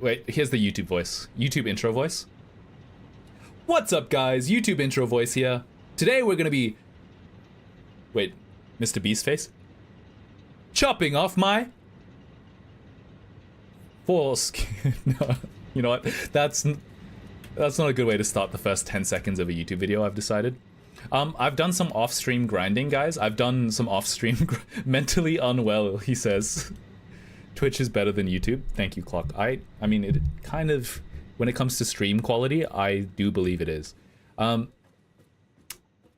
Wait, here's the YouTube voice. YouTube intro voice. What's up, guys? YouTube intro voice here. Today we're gonna be... Wait, Mr. Beast face? Chopping off my... foreskin. No, you know what? That's not a good way to start the first 10 seconds of a YouTube video, I've decided. I've done some off-stream grinding, guys. I've done some off-stream... mentally unwell, he says. Twitch is better than YouTube. Thank you, Clock. I mean, it kind of... When it comes to stream quality, I do believe it is. I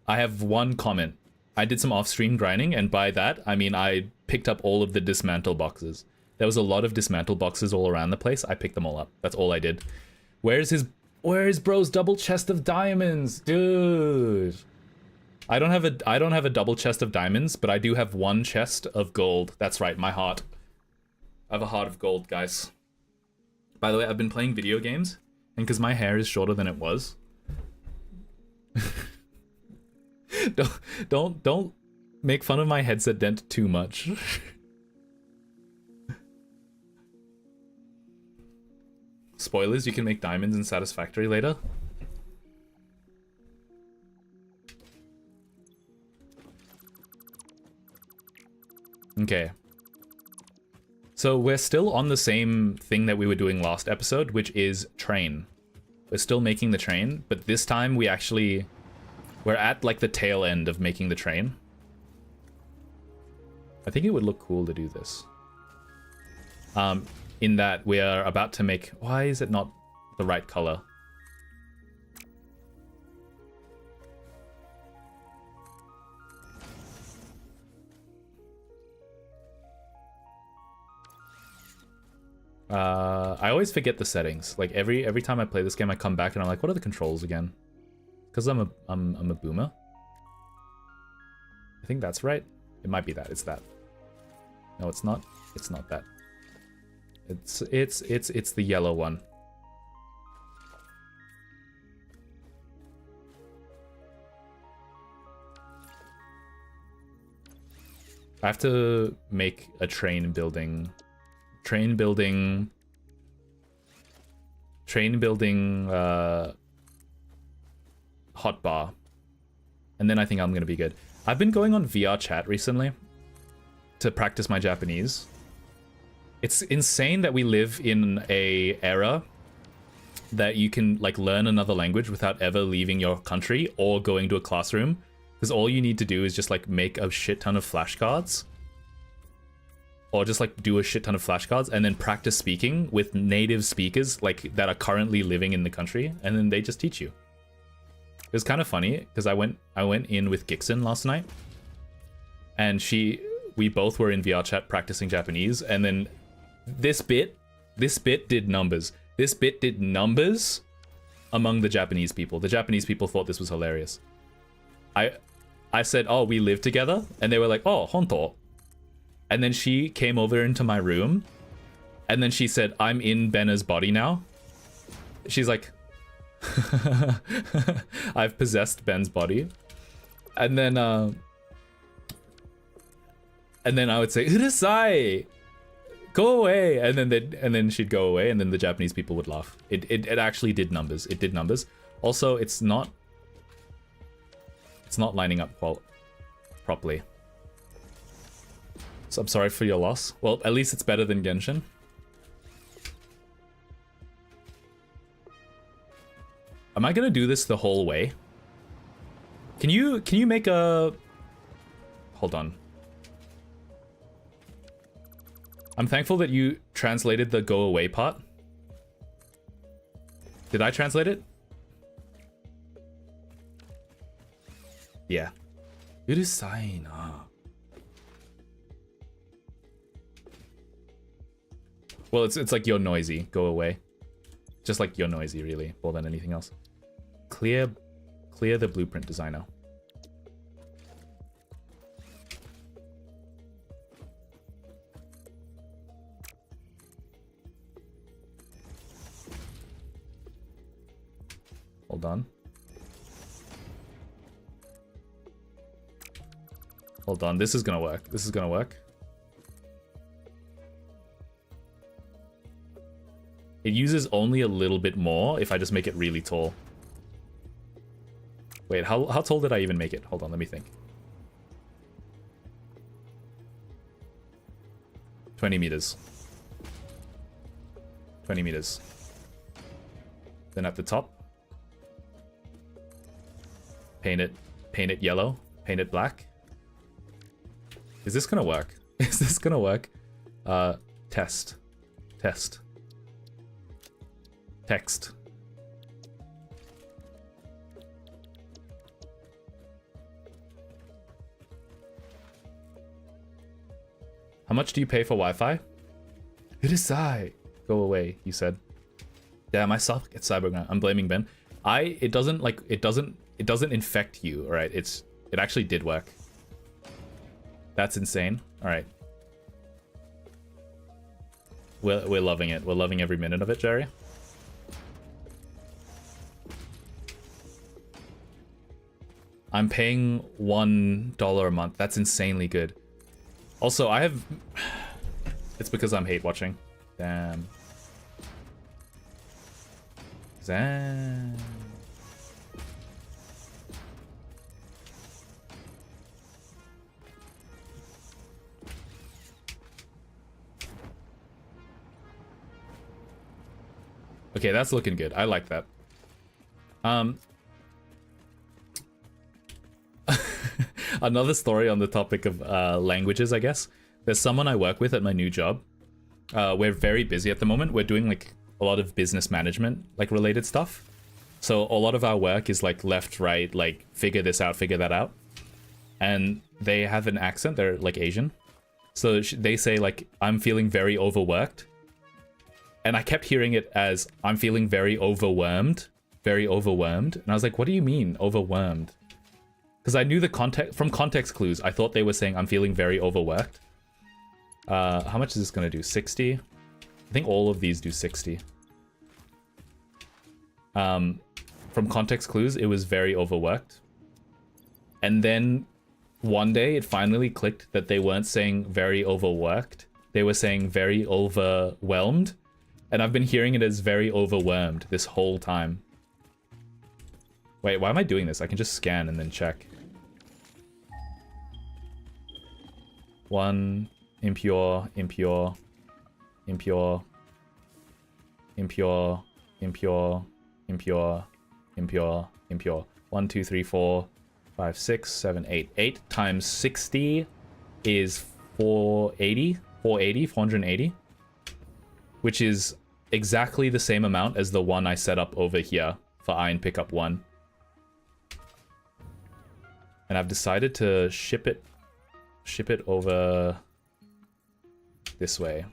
have one comment. I did some off-stream grinding, and by that, I mean I picked up all of the dismantle boxes. There was a lot of dismantle boxes all around the place. I picked them all up. That's all I did. Where's bro's double chest of diamonds? Dude. I don't have a double chest of diamonds, but I do have one chest of gold. That's right, my heart. I have a heart of gold, guys. By the way, I've been playing video games, and because my hair is shorter than it was. don't make fun of my headset dent too much. Spoilers, you can make diamonds in Satisfactory later. Okay. So we're still on the same thing that we were doing last episode, which is train. We're still making the train, but this time we're at like the tail end of making the train. I think it would look cool to do this. In that we are about to make... Why is it not the right color? I always forget the settings. Like every time I play this game, I come back and I'm like, what are the controls again? Because I'm a boomer. I think that's right. It might be that. It's that. No, it's not. It's not that. It's the yellow one. I have to make a train building hotbar, and then I think I'm gonna be good. I've been going on VR chat recently to practice my Japanese. It's insane that we live in a era that you can like learn another language without ever leaving your country or going to a classroom, because all you need to do is just like make a shit ton of flashcards. Or just like do a shit ton of flashcards and then practice speaking with native speakers like that are currently living in the country, and then they just teach you. It was kind of funny because I went in with Gixon last night, and we both were in VR chat practicing Japanese, and then this bit did numbers. This bit did numbers among the Japanese people. The Japanese people thought this was hilarious. I said, "Oh, we live together," and they were like, "Oh, honto." And then she came over into my room, and then she said, "I'm in Benna's body now." She's like, "I've possessed Ben's body." And then I would say, "Urusai, go away," and then she'd go away, and then the Japanese people would laugh. It actually did numbers. It did numbers. Also, it's not lining up properly. So I'm sorry for your loss. Well, at least it's better than Genshin. Am I gonna do this the whole way? Can you make a... Hold on. I'm thankful that you translated the go away part. Did I translate it? Yeah. Urusai na. Well, it's like you're noisy. Go away. Just like you're noisy, really, more than anything else. Clear the blueprint designer. Hold on. Hold on. This is gonna work. This is gonna work. It uses only a little bit more if I just make it really tall. Wait, how tall did I even make it? Hold on, let me think. 20 meters. 20 meters. Then at the top, paint it yellow, paint it black. Is this gonna work? Is this gonna work? Test. Text. How much do you pay for Wi-Fi? It is I. Go away, you said. Damn, I suck at Cyberground. I'm blaming Ben. It doesn't infect you, alright? It actually did work. That's insane. Alright. We're loving it. We're loving every minute of it, Jerry. I'm paying $1 a month. That's insanely good. Also, I have... It's because I'm hate watching. Damn. Zam. Okay, that's looking good. I like that. Another story on the topic of languages, I guess. There's someone I work with at my new job. We're very busy at the moment. We're doing like a lot of business management like related stuff. So a lot of our work is like left, right, like figure this out, figure that out. And they have an accent. They're like Asian. So they say like, I'm feeling very overworked. And I kept hearing it as, I'm feeling very overwhelmed. Very overwhelmed. And I was like, what do you mean overwhelmed? Because I knew the context, from context clues, I thought they were saying I'm feeling very overworked. How much is this going to do? 60? I think all of these do 60. From context clues, it was very overworked. And then one day it finally clicked that they weren't saying very overworked. They were saying very overwhelmed. And I've been hearing it as very overwhelmed this whole time. Wait, why am I doing this? I can just scan and then check. 1, impure, impure, impure, impure, impure, impure, impure, impure. 1, 2, 3, 4, 5, 6, 7, 8. 8 times 60 is 480, 480, which is exactly the same amount as the one I set up over here for iron pickup 1. And I've decided to ship it over this way.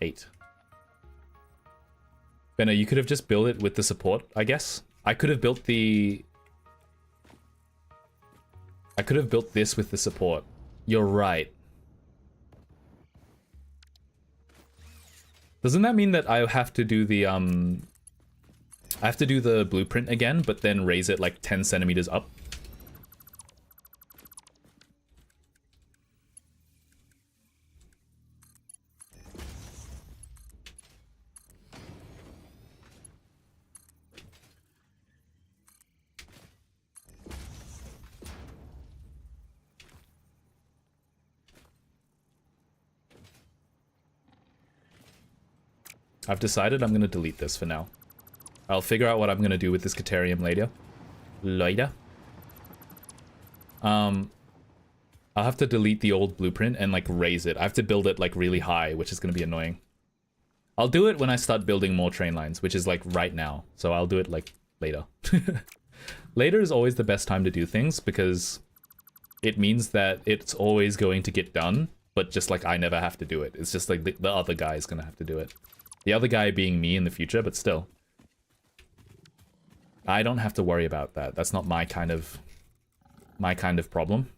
8. Benno, you could have just built it with the support, I guess. I could have built this with the support. You're right. Doesn't that mean that I have to do the I have to do the blueprint again, but then raise it like 10 centimeters up? I've decided I'm going to delete this for now. I'll figure out what I'm going to do with this Caterium later. I'll have to delete the old blueprint and like raise it. I have to build it like really high, which is going to be annoying. I'll do it when I start building more train lines, which is like right now. So I'll do it like later. Later is always the best time to do things because it means that it's always going to get done, but just like I never have to do it. It's just like the other guy is going to have to do it. The other guy being me in the future, but still. I don't have to worry about that. That's not my kind of problem.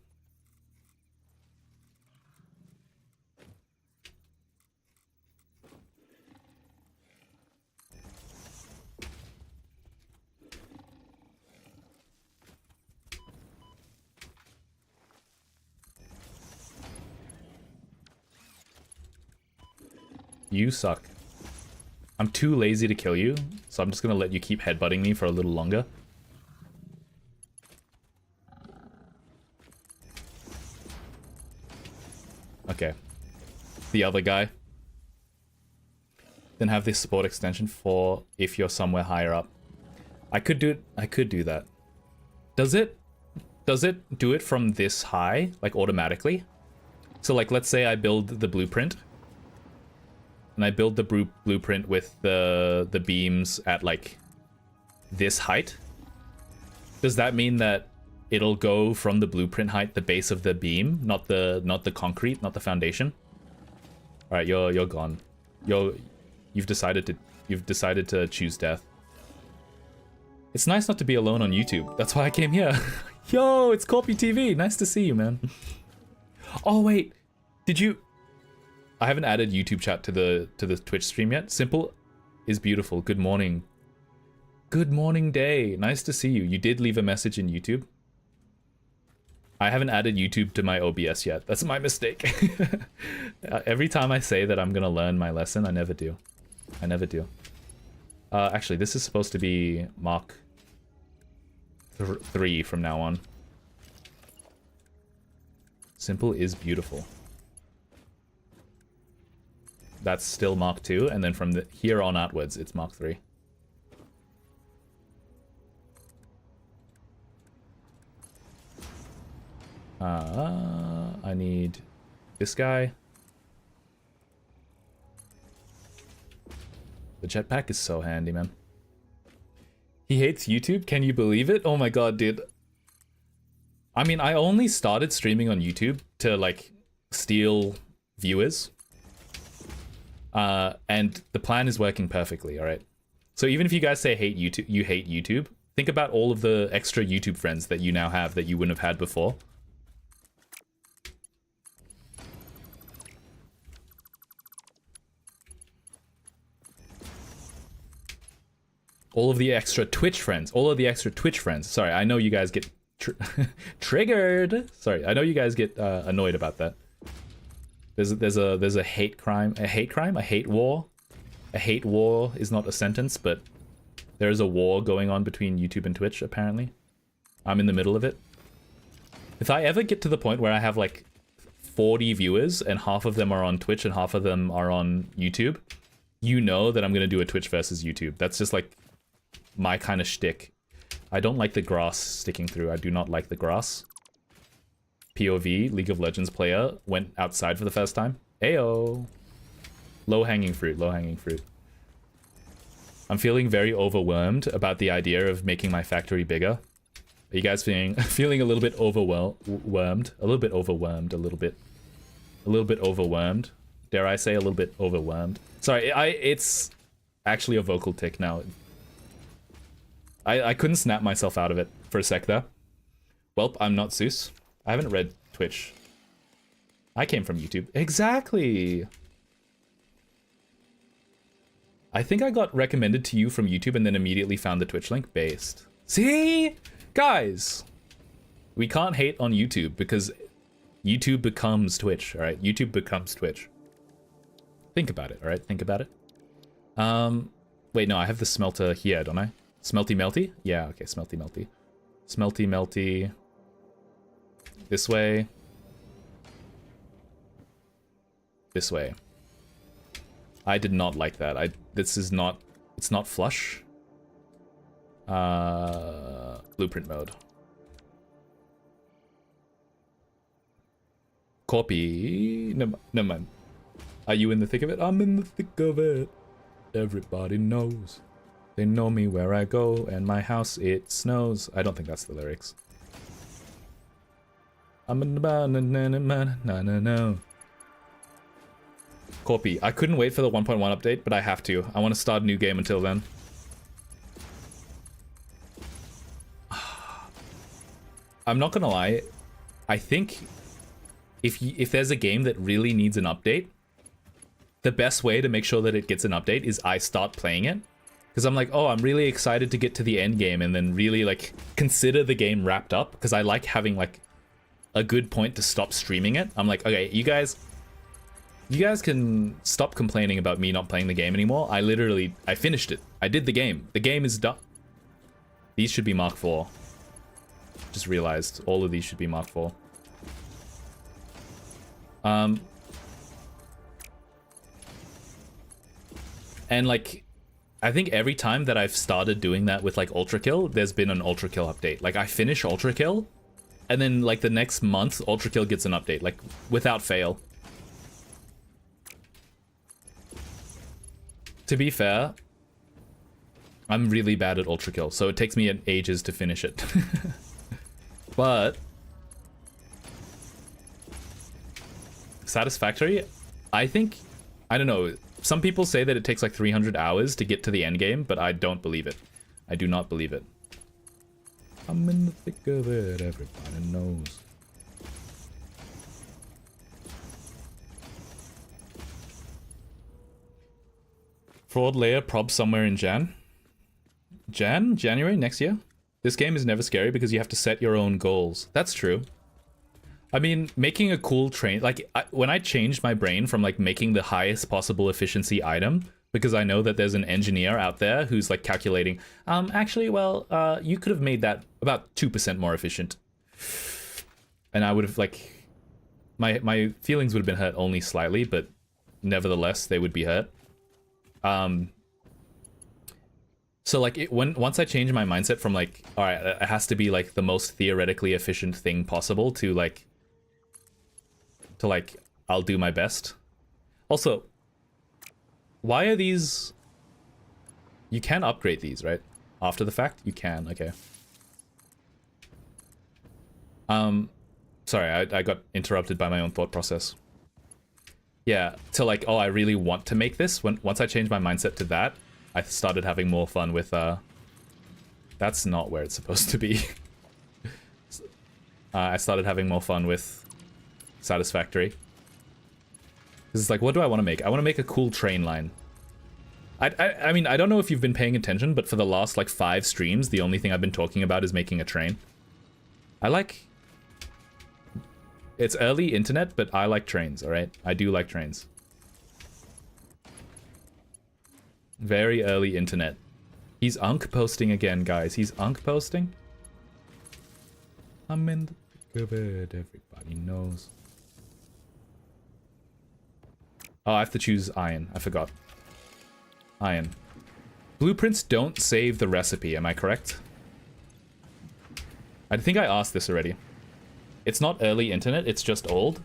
You suck. I'm too lazy to kill you, so I'm just gonna let you keep headbutting me for a little longer. Okay. The other guy. Then have this support extension for if you're somewhere higher up. I could do that. Does it do it from this high, like automatically? So like, let's say I build the blueprint. And I build the blueprint with the beams at like this height. Does that mean that it'll go from the blueprint height, the base of the beam, not the concrete, not the foundation? All right, you're gone. You've decided to choose death. It's nice not to be alone on YouTube. That's why I came here. Yo, it's Corpy TV. Nice to see you, man. Oh wait, did you? I haven't added YouTube chat to the Twitch stream yet. Simple is beautiful. Good morning. Good morning, day. Nice to see you. You did leave a message in YouTube. I haven't added YouTube to my OBS yet. That's my mistake. Every time I say that I'm gonna learn my lesson, I never do. I never do. Actually, this is supposed to be Mark 3 from now on. Simple is beautiful. That's still Mark 2, and then from here on outwards, it's Mark 3. I need this guy. The jetpack is so handy, man. He hates YouTube? Can you believe it? Oh my god, dude. I mean, I only started streaming on YouTube to, like, steal viewers. And the plan is working perfectly, alright? So even if you guys say you hate YouTube, think about all of the extra YouTube friends that you now have that you wouldn't have had before. All of the extra Twitch friends. Sorry, I know you guys get triggered. Sorry, I know you guys get annoyed about that. There's a hate crime, a hate war. A hate war is not a sentence, but there is a war going on between YouTube and Twitch, apparently. I'm in the middle of it. If I ever get to the point where I have like 40 viewers and half of them are on Twitch and half of them are on YouTube, you know that I'm gonna do a Twitch versus YouTube. That's just like my kind of shtick. I don't like the grass sticking through. I do not like the grass. POV, League of Legends player, went outside for the first time. Ayo. Low-hanging fruit, low-hanging fruit. I'm feeling very overwhelmed about the idea of making my factory bigger. Are you guys feeling a little bit overwhelmed? A little bit overwhelmed, a little bit overwhelmed. Dare I say a little bit overwhelmed? Sorry, it's actually a vocal tick now. I couldn't snap myself out of it for a sec there. Welp, I'm not Zeus. I haven't read Twitch. I came from YouTube. Exactly! I think I got recommended to you from YouTube and then immediately found the Twitch link. Based. See? Guys! We can't hate on YouTube because YouTube becomes Twitch, alright? YouTube becomes Twitch. Think about it, alright? Think about it. Wait, no, I have the smelter here, don't I? Smelty melty? Yeah, okay, smelty melty. Smelty melty. This way. This way. I did not like that. This is not, it's not flush. Blueprint mode. Copy. No, never mind. Are you in the thick of it? I'm in the thick of it. Everybody knows. They know me where I go, and my house, it snows. I don't think that's the lyrics. I'm in the Corpy, I couldn't wait for the 1.1 update, but I have to. I want to start a new game until then. I'm not gonna lie. I think if there's a game that really needs an update, the best way to make sure that it gets an update is I start playing it. Because I'm like, oh, I'm really excited to get to the end game and then really like consider the game wrapped up. Because I like having like a good point to stop streaming it. I'm like, okay, you guys, You guys can stop complaining about me not playing the game anymore. I finished it. I did the game. The game is done. These should be Mark IV. Just realized all of these should be Mark IV. And like, I think every time that I've started doing that with like Ultra Kill, there's been an Ultra Kill update. Like I finish Ultra Kill, and then like the next month, Ultra Kill gets an update, like without fail. To be fair, I'm really bad at Ultra Kill, so it takes me ages to finish it. But Satisfactory, I think, I don't know, some people say that it takes like 300 hours to get to the end game, but I don't believe it. I do not believe it. I'm in the thick of it, everybody knows. Fraud layer prob somewhere in January next year? This game is never scary because you have to set your own goals. That's true. I mean, making a cool train, like when I changed my brain from like making the highest possible efficiency item, because I know that there's an engineer out there who's like calculating, actually, well, you could have made that about 2% more efficient. And I would have like, my feelings would have been hurt only slightly, but nevertheless, they would be hurt. So like once I changed my mindset from like, all right, it has to be like the most theoretically efficient thing possible to like, I'll do my best. Also, why are these, you can upgrade these, right? After the fact, you can, okay. Sorry, I got interrupted by my own thought process. Yeah, to like, oh, I really want to make this. Once I changed my mindset to that, I started having more fun with, that's not where it's supposed to be. I started having more fun with Satisfactory. This is like, what do I want to make? I want to make a cool train line. I mean, I don't know if you've been paying attention, but for the last, like, 5 streams, the only thing I've been talking about is making a train. I like... It's early internet, but I like trains, alright? I do like trains. Very early internet. He's unk posting again, guys. He's unk posting. I'm in the thick of it, everybody knows. Oh, I have to choose iron. I forgot. Iron. Blueprints don't save the recipe, am I correct? I think I asked this already. It's not early internet, it's just old.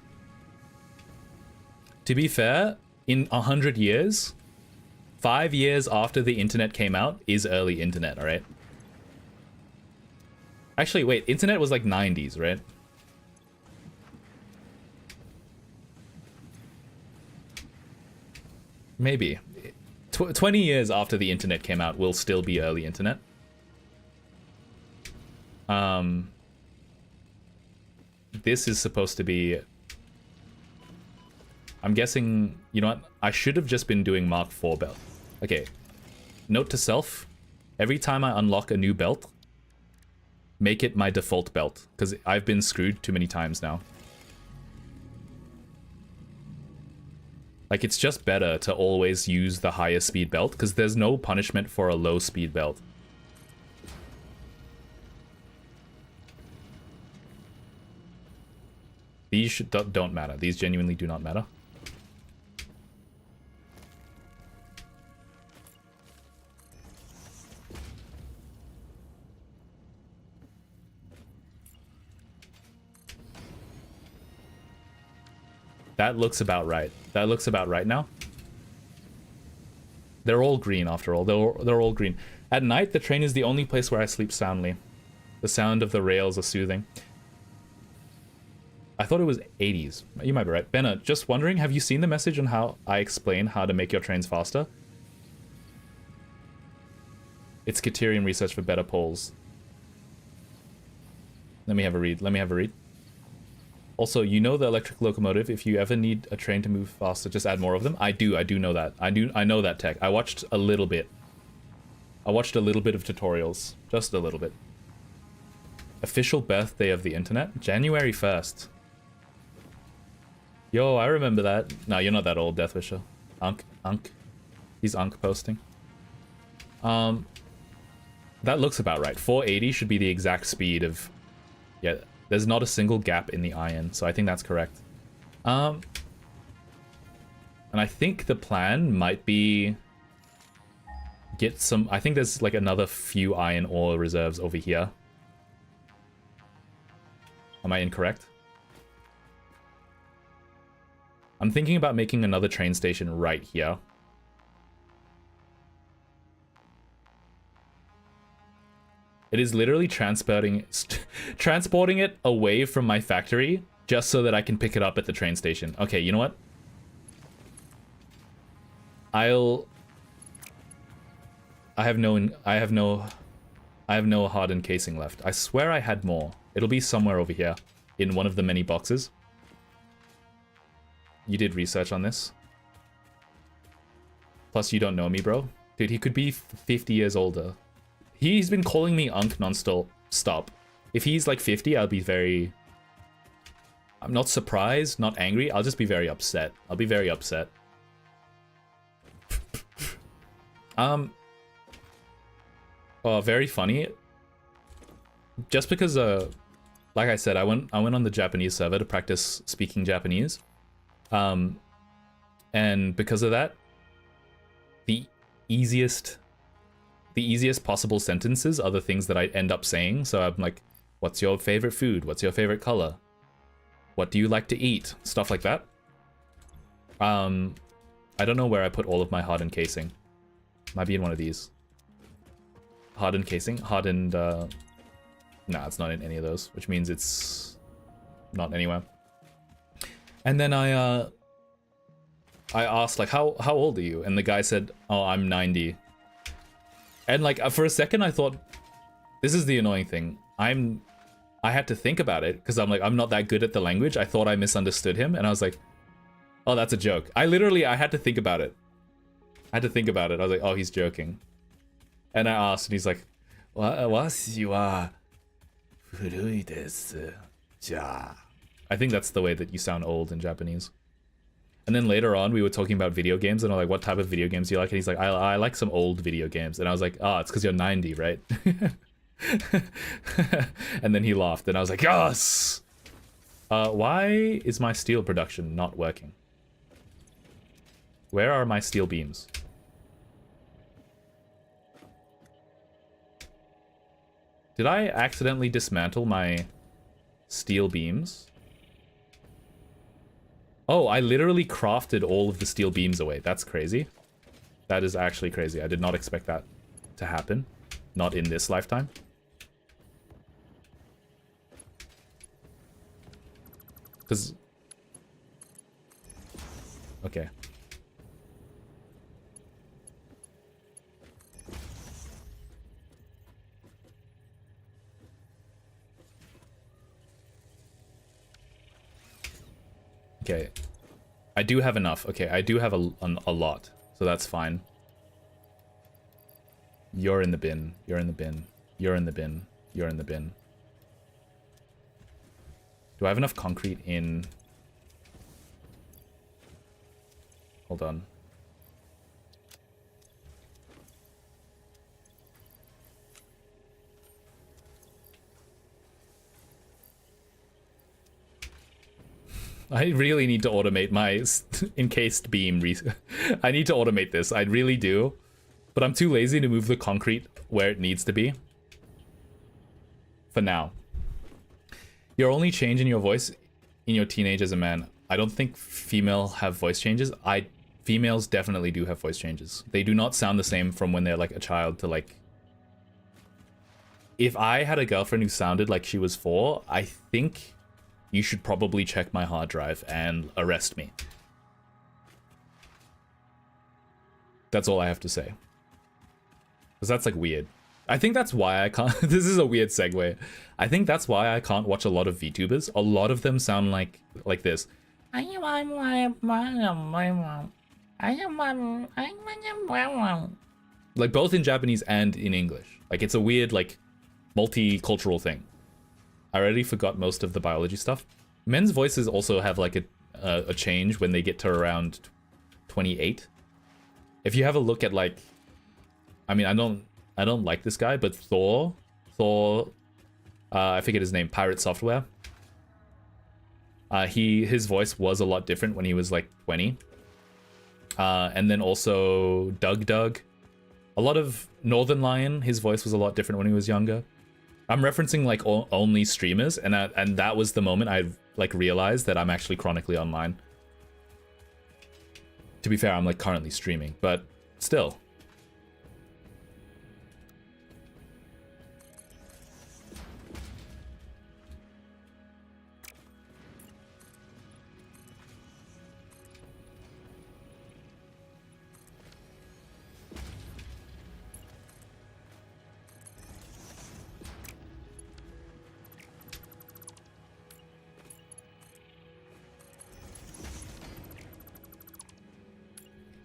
To be fair, in 100 years, 5 years after the internet came out is early internet, alright? Actually, wait, internet was like 90s, right? Maybe. 20 years after the internet came out will still be early internet. This is supposed to be... I'm guessing... You know what? I should have just been doing Mark IV belt. Okay. Note to self. Every time I unlock a new belt, make it my default belt. Because I've been screwed too many times now. Like, it's just better to always use the highest speed belt, because there's no punishment for a low speed belt. These don't matter. These genuinely do not matter. That looks about right. That looks about right now. They're all green after all. They're all green. At night, the train is the only place where I sleep soundly. The sound of the rails are soothing. I thought it was 80s. You might be right. Benna, just wondering, have you seen the message on how I explain how to make your trains faster? It's Katerian research for better polls. Let me have a read. Let me have a read. Also, you know the electric locomotive, if you ever need a train to move faster, just add more of them. I do know that. I know that tech. I watched a little bit. I watched a little bit of tutorials. Just a little bit. Official birthday of the internet? January 1st. Yo, I remember that. No, you're not that old, Deathwisher. Unk. He's Unk posting. That looks about right. 480 should be the exact speed of... Yeah, there's not a single gap in the iron, so I think that's correct. And I think the plan might be... Get some... I think there's like another few iron ore reserves over here. Am I incorrect? I'm thinking about making another train station right here. It is literally transporting it away from my factory just so that I can pick it up at the train station. Okay, you know what? I have no hardened casing left. I swear I had more. It'll be somewhere over here in one of the many boxes. You did research on this. Plus, you don't know me, bro. Dude, he could be 50 years older. He's been calling me Unk non-stop. If he's like 50, I'll be very... I'm not surprised, not angry. I'll just be very upset. I'll be very upset. Oh, very funny. Just because, like I said, I went on the Japanese server to practice speaking Japanese. And because of that, the easiest possible sentences are the things that I end up saying. So I'm like, what's your favorite food? What's your favorite color? What do you like to eat? Stuff like that. I don't know where I put all of my hardened casing. Might be in one of these. Hardened casing? Hardened, nah, it's not in any of those, which means it's not anywhere. And then I asked, like, how old are you? And the guy said, oh, I'm 90. And, like, for a second, I thought, this is the annoying thing. I had to think about it, because I'm like, I'm not that good at the language. I thought I misunderstood him, and I was like, oh, that's a joke. I had to think about it. I had to think about it. I was like, oh, he's joking. And I asked, and he's like, Washi wa furui desu. Ja. I think that's the way that you sound old in Japanese. And then later on, we were talking about video games, and I'm like, what type of video games do you like? And he's like, I like some old video games. And I was like, oh, it's because you're 90, right? And then he laughed, and I was like, yes! Why is my steel production not working? Where are my steel beams? Did I accidentally dismantle my steel beams? Oh, I literally crafted all of the steel beams away. That's crazy. That is actually crazy. I did not expect that to happen. Not in this lifetime. Because... Okay. Okay, I do have enough. Okay, I do have a lot, so that's fine. You're in the bin. You're in the bin. You're in the bin. You're in the bin. Do I have enough concrete in... Hold on. I really need to automate my encased beam. I need to automate this. I really do. But I'm too lazy to move the concrete where it needs to be. For now. Your only change in your voice in your teenage as a man. I don't think female have voice changes. Females definitely do have voice changes. They do not sound the same from when they're like a child to like... If I had a girlfriend who sounded like she was 4, I think... You should probably check my hard drive and arrest me. That's all I have to say. Because that's like weird. I think that's why I can't... This is a weird segue. I think that's why I can't watch a lot of VTubers. A lot of them sound like this. Like both in Japanese and in English. Like it's a weird like multicultural thing. I already forgot most of the biology stuff. Men's voices also have like a a change when they get to around 28. If you have a look at like, I mean, I don't like this guy, but Thor, I forget his name, Pirate Software. His voice was a lot different when he was like 20. And then also Doug. A lot of Northern Lion, his voice was a lot different when he was younger. I'm referencing like only streamers, and that was the moment I like realized that I'm actually chronically online. To be fair, I'm like currently streaming, but still.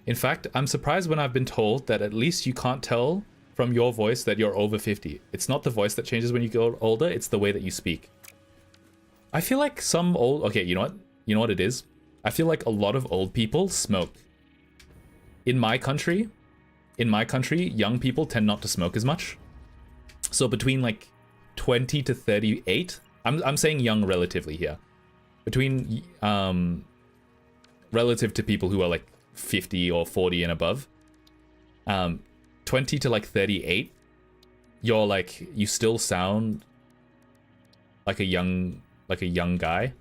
In fact, I'm surprised when I've been told that at least you can't tell from your voice that you're over 50. It's not the voice that changes when you get older, it's the way that you speak. I feel like some old... Okay, you know what? You know what it is? I feel like a lot of old people smoke. In my country, young people tend not to smoke as much. So between like 20 to 38, I'm saying young relatively here. Between, relative to people who are like 50 or 40 and above, 20 to like 38, you're like, you still sound like a young guy,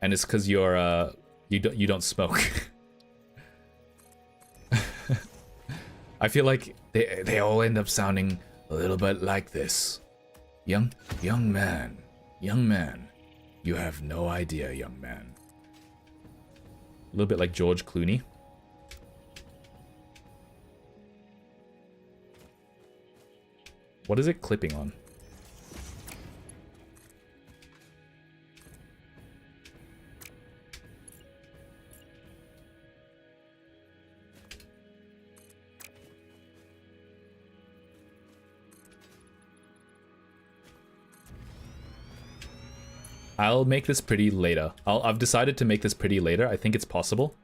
and it's because you're you don't smoke. I feel like they all end up sounding a little bit like this. Young man, you have no idea, young man. A little bit like George Clooney. What is it clipping on? I'll make this pretty later. I've decided to make this pretty later. I think it's possible.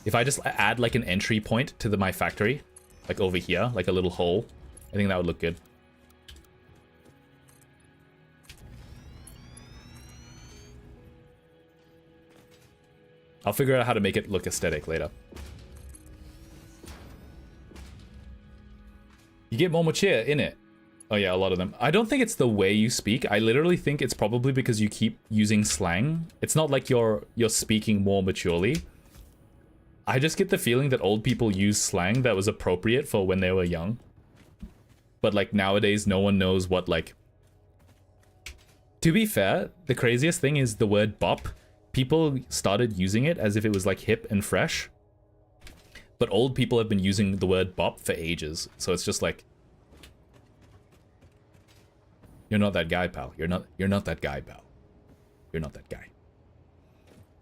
If I just add like an entry point to my factory, like over here, like a little hole, I think that would look good. I'll figure out how to make it look aesthetic later. You get more mature in it. Oh yeah, a lot of them. I don't think it's the way you speak. I literally think it's probably because you keep using slang. It's not like you're speaking more maturely. I just get the feeling that old people use slang that was appropriate for when they were young. But like nowadays, no one knows what like... To be fair, the craziest thing is the word bop. People started using it as if it was like hip and fresh. But old people have been using the word bop for ages. So it's just like... You're not that guy, pal. You're not that guy, pal. You're not that guy.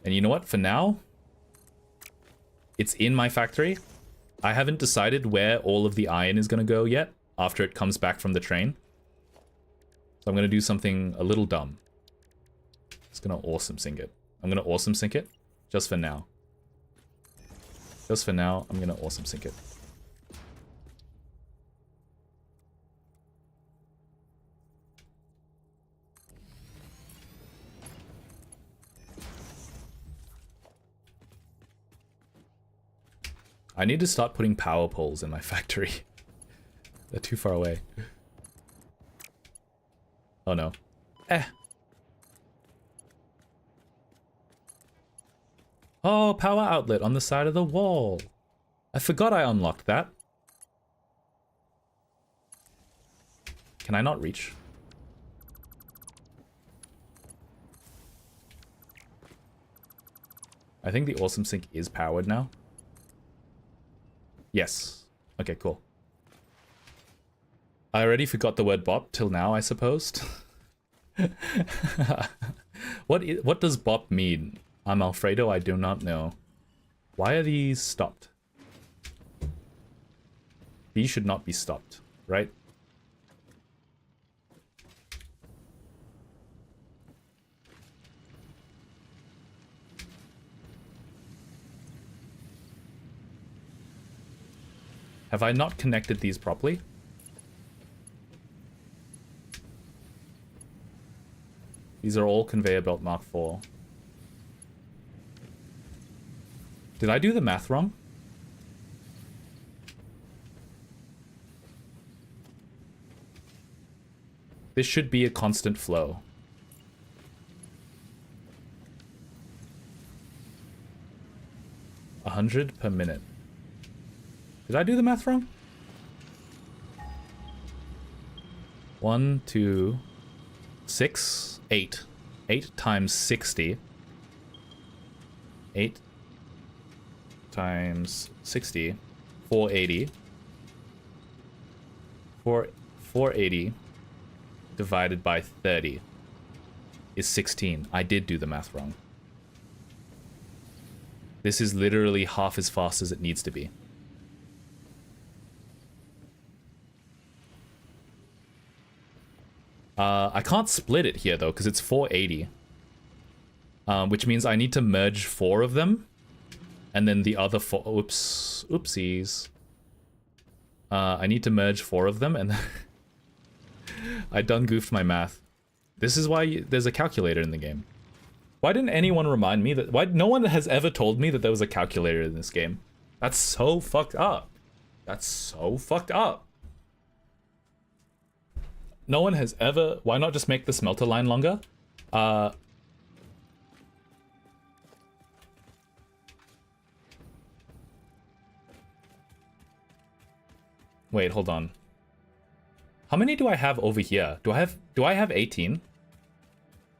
And you know what? For now, it's in my factory. I haven't decided where all of the iron is going to go yet after it comes back from the train. So I'm going to do something a little dumb. It's going to awesome sync it. I'm going to awesome sync it just for now. Just for now, I'm going to awesome sync it. I need to start putting power poles in my factory. They're too far away. Oh no. Oh, power outlet on the side of the wall. I forgot I unlocked that. Can I not reach? I think the awesome sync is powered now. Yes. Okay, cool. I already forgot the word bop till now, I suppose. What does bop mean? I'm Alfredo, I do not know. Why are these stopped? B should not be stopped, right? Have I not connected these properly? These are all conveyor belt Mark IV. Did I do the math wrong? This should be a constant flow. 100 per minute. Did I do the math wrong? 1, 2, 6, 8. 8 times 60. 8 times 60. 480. 480 divided by 30 is 16. I did do the math wrong. This is literally half as fast as it needs to be. I can't split it here though, because it's 480. Which means I need to merge 4 of them. And then the other 4... Oops. Oopsies. I need to merge 4 of them, and I done goofed my math. This is why there's a calculator in the game. Why didn't anyone remind me that... Why no one has ever told me that there was a calculator in this game? That's so fucked up. That's so fucked up. No one has ever... Why not just make the smelter line longer? Wait, hold on. How many do I have over here? Do I have 18?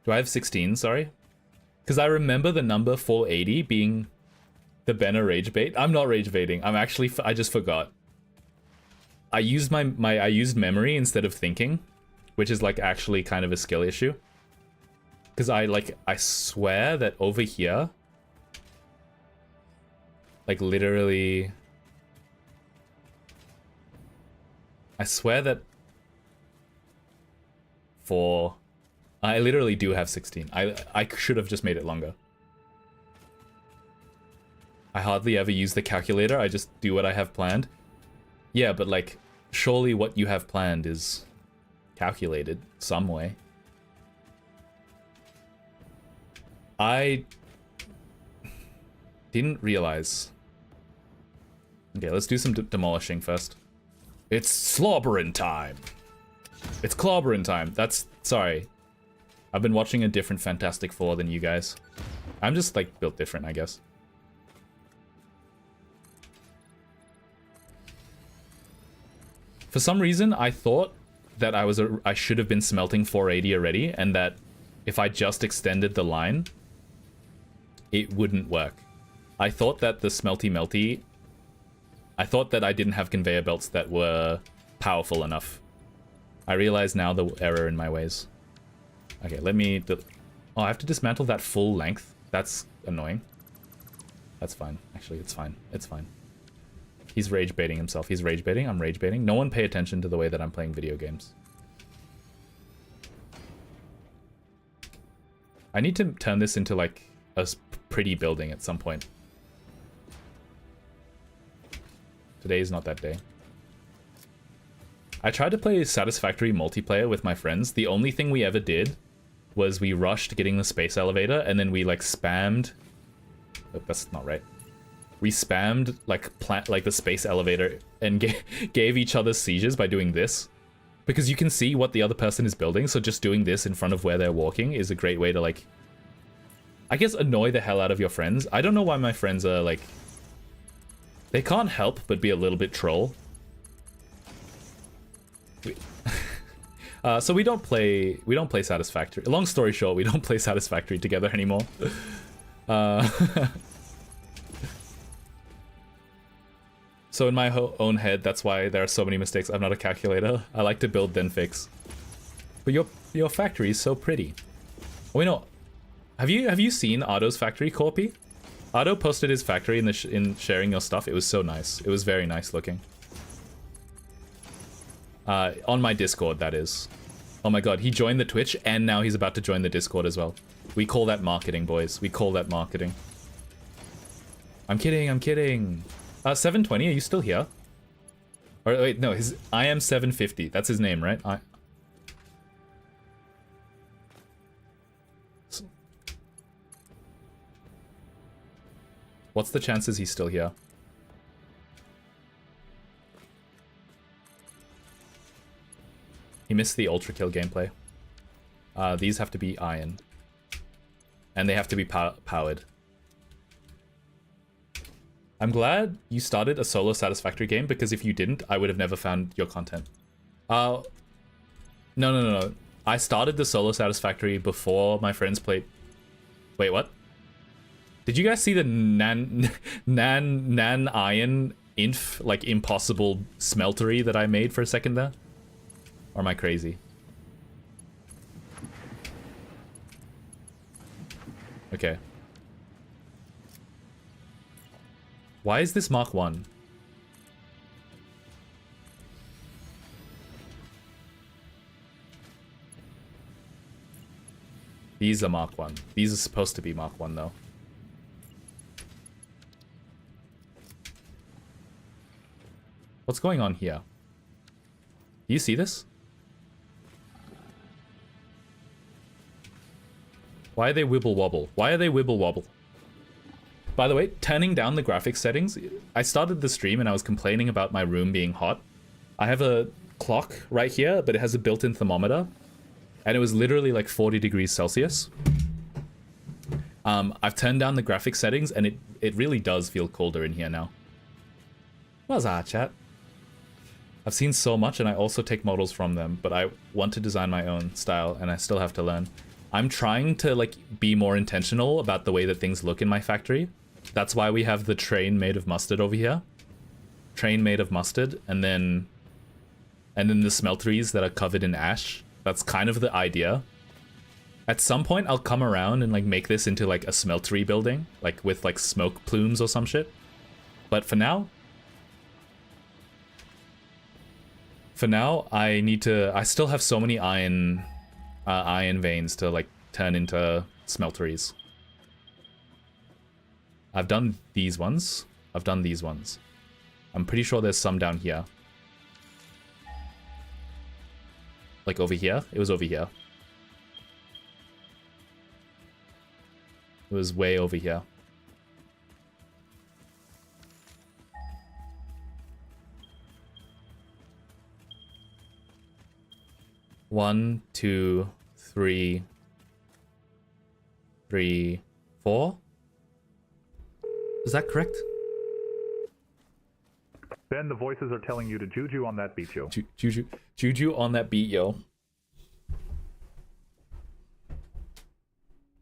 Do I have 16, sorry? Because I remember the number 480 being the Benner rage bait. I'm not rage baiting. I'm actually... I just forgot. I used I used memory instead of thinking, which is like actually kind of a skill issue. Because I swear that over here, like literally, I swear that I literally do have 16. I should have just made it longer. I hardly ever use the calculator. I just do what I have planned. Yeah, but like, surely what you have planned is calculated some way. I didn't realize. Okay, let's do some demolishing first. It's slobbering time. It's clobbering time. Sorry. I've been watching a different Fantastic Four than you guys. I'm just like built different, I guess. For some reason, I thought that I should have been smelting 480 already, and that if I just extended the line, it wouldn't work. I thought that the smelty melty... I thought that I didn't have conveyor belts that were powerful enough. I realize now the error in my ways. Okay, let me... Oh, I have to dismantle that full length. That's annoying. That's fine. Actually, it's fine. It's fine. He's rage baiting himself. He's rage baiting. I'm rage baiting. No one pay attention to the way that I'm playing video games. I need to turn this into like a pretty building at some point. Today is not that day. I tried to play Satisfactory multiplayer with my friends. The only thing we ever did was we rushed getting the space elevator, and then we like spammed... Oh, that's not right. We spammed like the space elevator and gave each other seizures by doing this. Because you can see what the other person is building, so just doing this in front of where they're walking is a great way to like... I guess annoy the hell out of your friends. I don't know why my friends are like... They can't help but be a little bit troll. So we don't play Satisfactory. Long story short, we don't play Satisfactory together anymore. So in my own head, that's why there are so many mistakes. I'm not a calculator. I like to build then fix. But your factory is so pretty. Oh, wait, no. Have you seen Ardo's factory, Corpy? Ardo posted his factory in sharing your stuff. It was so nice. It was very nice looking. On my Discord, that is. Oh my god, he joined the Twitch, and now he's about to join the Discord as well. We call that marketing, boys. We call that marketing. I'm kidding, I'm kidding. 720, are you still here? Or wait, no, his I am 750. That's his name, right? What's the chances he's still here? He missed the ultra kill gameplay. These have to be iron. And they have to be powered. I'm glad you started a solo Satisfactory game, because if you didn't, I would have never found your content. No. I started the solo Satisfactory before my friends played... Wait, what? Did you guys see the nan iron inf, like, impossible smeltery that I made for a second there? Or am I crazy? Okay. Why is this Mark 1? These are Mark 1. These are supposed to be Mark 1 though. What's going on here? Do you see this? Why are they wibble wobble? Why are they wibble wobble? By the way, turning down the graphics settings, I started the stream and I was complaining about my room being hot. I have a clock right here, but it has a built-in thermometer. And it was literally like 40 degrees Celsius. I've turned down the graphics settings and it really does feel colder in here now. What's that, chat? I've seen so much and I also take models from them, but I want to design my own style and I still have to learn. I'm trying to like be more intentional about the way that things look in my factory. That's why we have the train made of mustard over here. Train made of mustard, and then the smelteries that are covered in ash. That's kind of the idea. At some point I'll come around and like make this into like a smeltery building, like with like smoke plumes or some shit. But for now I still have so many iron veins to like turn into smelteries. I've done these ones. I've done these ones. I'm pretty sure there's some down here. Like over here? It was over here. It was way over here. One, two, three, 4. Is that correct? Ben, the voices are telling you to juju on that beat, yo. Juju on that beat, yo.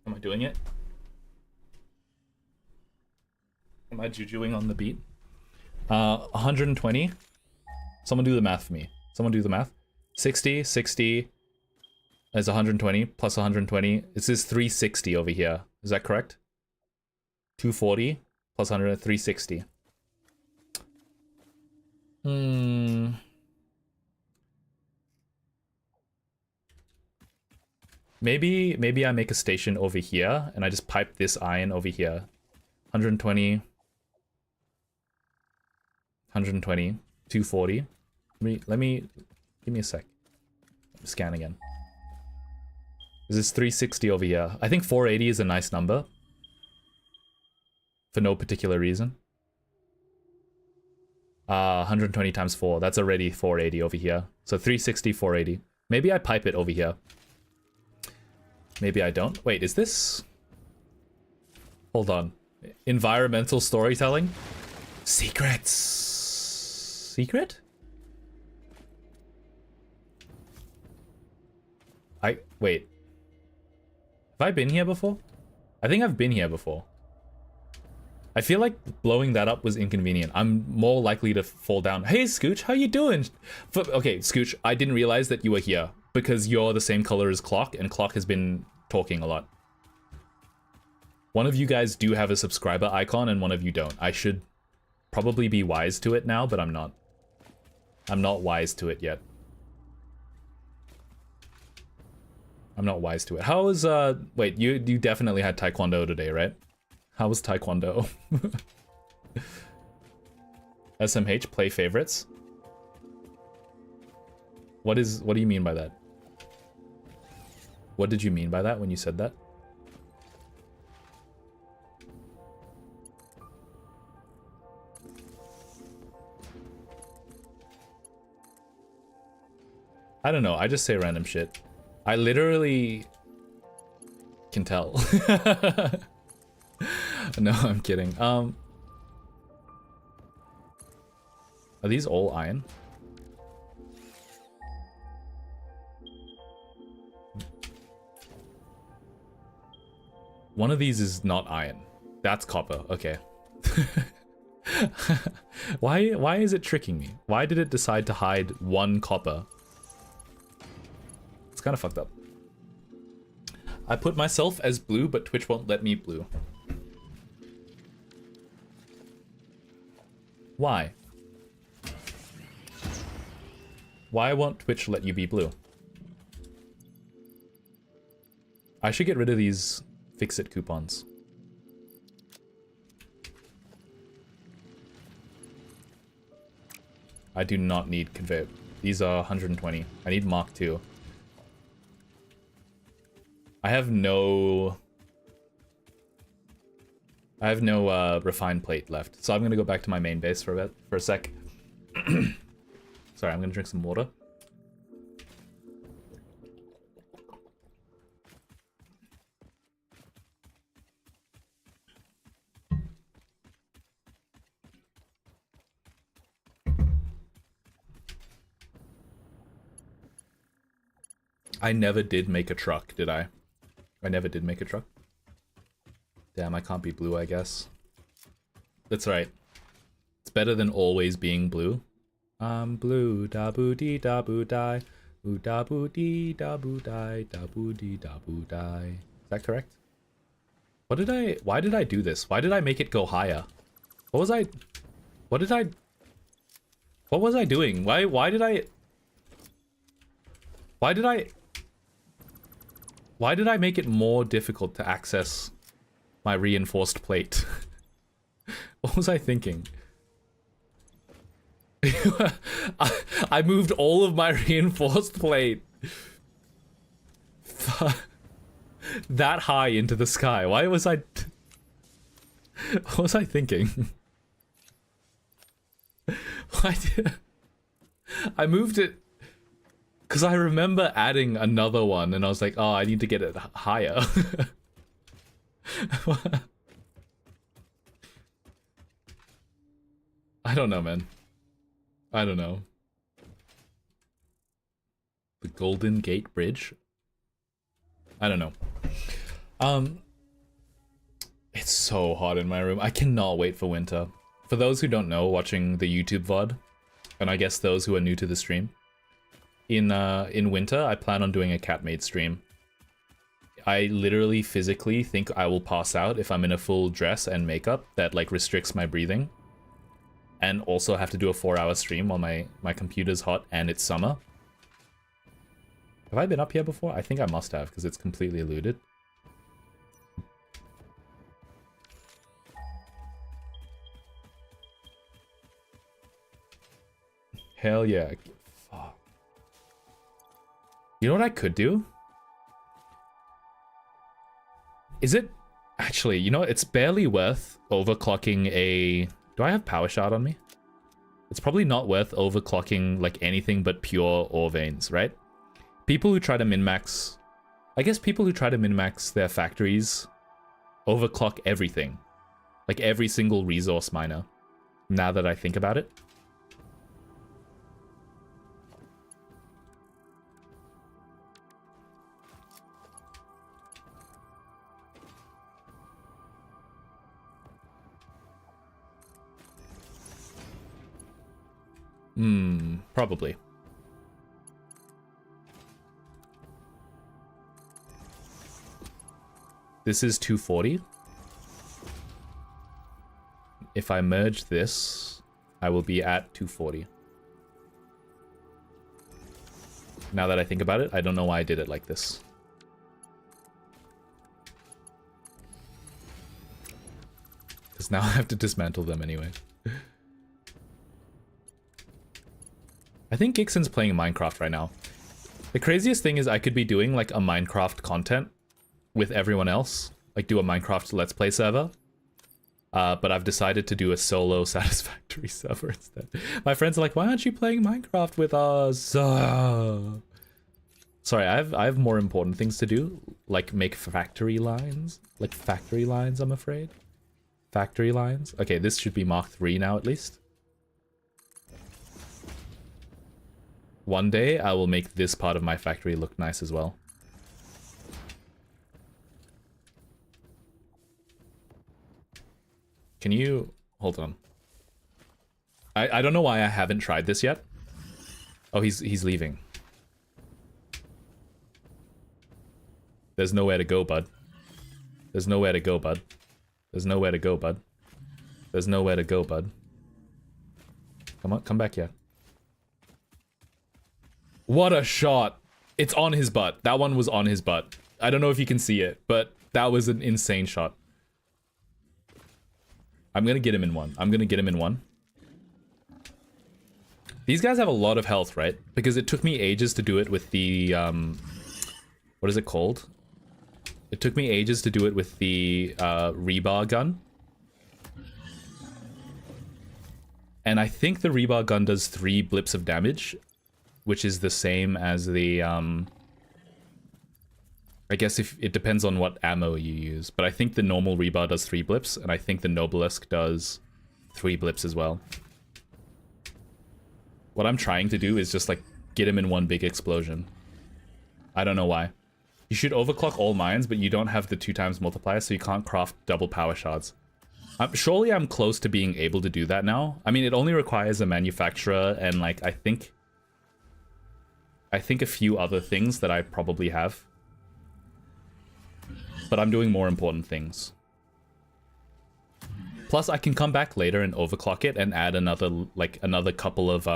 Am I doing it? Am I jujuing on the beat? 120. Someone do the math for me. Someone do the math. 60 is 120 plus 120. This is 360 over here. Is that correct? 240 plus 100, 360. Maybe I make a station over here and I just pipe this iron over here. 120, 240. Let me give me a sec. Scan again. This is 360 over here. I think 480 is a nice number. For no particular reason. 120 times 4. That's already 480 over here. So 360, 480. Maybe I pipe it over here. Maybe I don't. Wait, is this... Hold on. Environmental storytelling? Secrets. Secret? Wait. Have I been here before? I think I've been here before. I feel like blowing that up was inconvenient. I'm more likely to fall down. Hey, Scooch, how you doing? Okay, Scooch, I didn't realize that you were here because you're the same color as Clock, and Clock has been talking a lot. One of you guys do have a subscriber icon, and one of you don't. I should probably be wise to it now, but I'm not. I'm not wise to it yet. I'm not wise to it. How was, wait, you definitely had Taekwondo today, right? How was Taekwondo? SMH, play favorites. What do you mean by that? What did you mean by that when you said that? I don't know. I just say random shit. I literally can tell. No, I'm kidding. Are these all iron? One of these is not iron. That's copper. Okay. Why is it tricking me? Why did it decide to hide one copper? It's kind of fucked up. I put myself as blue, but Twitch won't let me blue. Why? Why won't Twitch let you be blue? I should get rid of these fix-it coupons. I do not need conveyor. These are 120. I need Mark II. I have no refined plate left, so I'm gonna go back to my main base for a sec. Sorry, I'm gonna drink some water. I never did make a truck, did I? I never did make a truck. Damn, I can't be blue, I guess. That's right. It's better than always being blue. I'm blue, da boo dee da boo die. Boo da boo dee da boo die, da boo dee da boo die. Is that correct? Why did I do this? Why did I make it go higher? What was I doing? Why did I make it more difficult to access my reinforced plate? What was I thinking? I moved all of my reinforced plate that high into the sky. Why was I... What was I thinking? Why did... I moved it... Because I remember adding another one, and I was like, oh, I need to get it higher. I don't know, man. I don't know. The Golden Gate Bridge? I don't know. It's so hot in my room. I cannot wait for winter. For those who don't know, watching the YouTube VOD, and I guess those who are new to the stream, in winter, I plan on doing a cat-made stream. I literally physically think I will pass out if I'm in a full dress and makeup that like restricts my breathing. And also have to do a 4-hour stream while my computer's hot and it's summer. Have I been up here before? I think I must have, because it's completely eluded. Hell yeah. Fuck. You know what I could do? Is it... Actually, you know, it's barely worth overclocking a... Do I have power shard on me? It's probably not worth overclocking like anything but pure ore veins, right? People who try to min-max... I guess people who try to min-max their factories overclock everything. Like every single resource miner, now that I think about it. Probably. This is 240. If I merge this, I will be at 240. Now that I think about it, I don't know why I did it like this. Because now I have to dismantle them anyway. I think Gixon's playing Minecraft right now. The craziest thing is I could be doing like a Minecraft content with everyone else. Like do a Minecraft Let's Play server. But I've decided to do a solo Satisfactory server instead. My friends are like, why aren't you playing Minecraft with us? Sorry, I have more important things to do. Like make factory lines. Like factory lines, I'm afraid. Factory lines. Okay, this should be Mark 3 now at least. One day I will make this part of my factory look nice as well. Can you... hold on. I don't know why I haven't tried this yet. Oh, he's leaving. There's nowhere to go, bud. There's nowhere to go, bud. There's nowhere to go, bud. There's nowhere to go, bud. Come on, come back here. What a shot. It's on his butt. That one was on his butt. I don't know if you can see it, but that was an insane shot. I'm gonna get him in one. I'm gonna get him in one. These guys have a lot of health, right? Because it took me ages to do it with the, what is it called? It took me ages to do it with the, rebar gun. And I think the rebar gun does 3 blips of damage, which is the same as the, I guess if it depends on what ammo you use, but I think the normal rebar does 3 blips, and I think the Nobelisk does 3 blips as well. What I'm trying to do is just like get him in one big explosion. I don't know why. You should overclock all mines, but you don't have the 2x multiplier, so you can't craft double power shards. Surely I'm close to being able to do that now. I mean, it only requires a manufacturer and like I think a few other things that I probably have. But I'm doing more important things. Plus, I can come back later and overclock it and add another couple of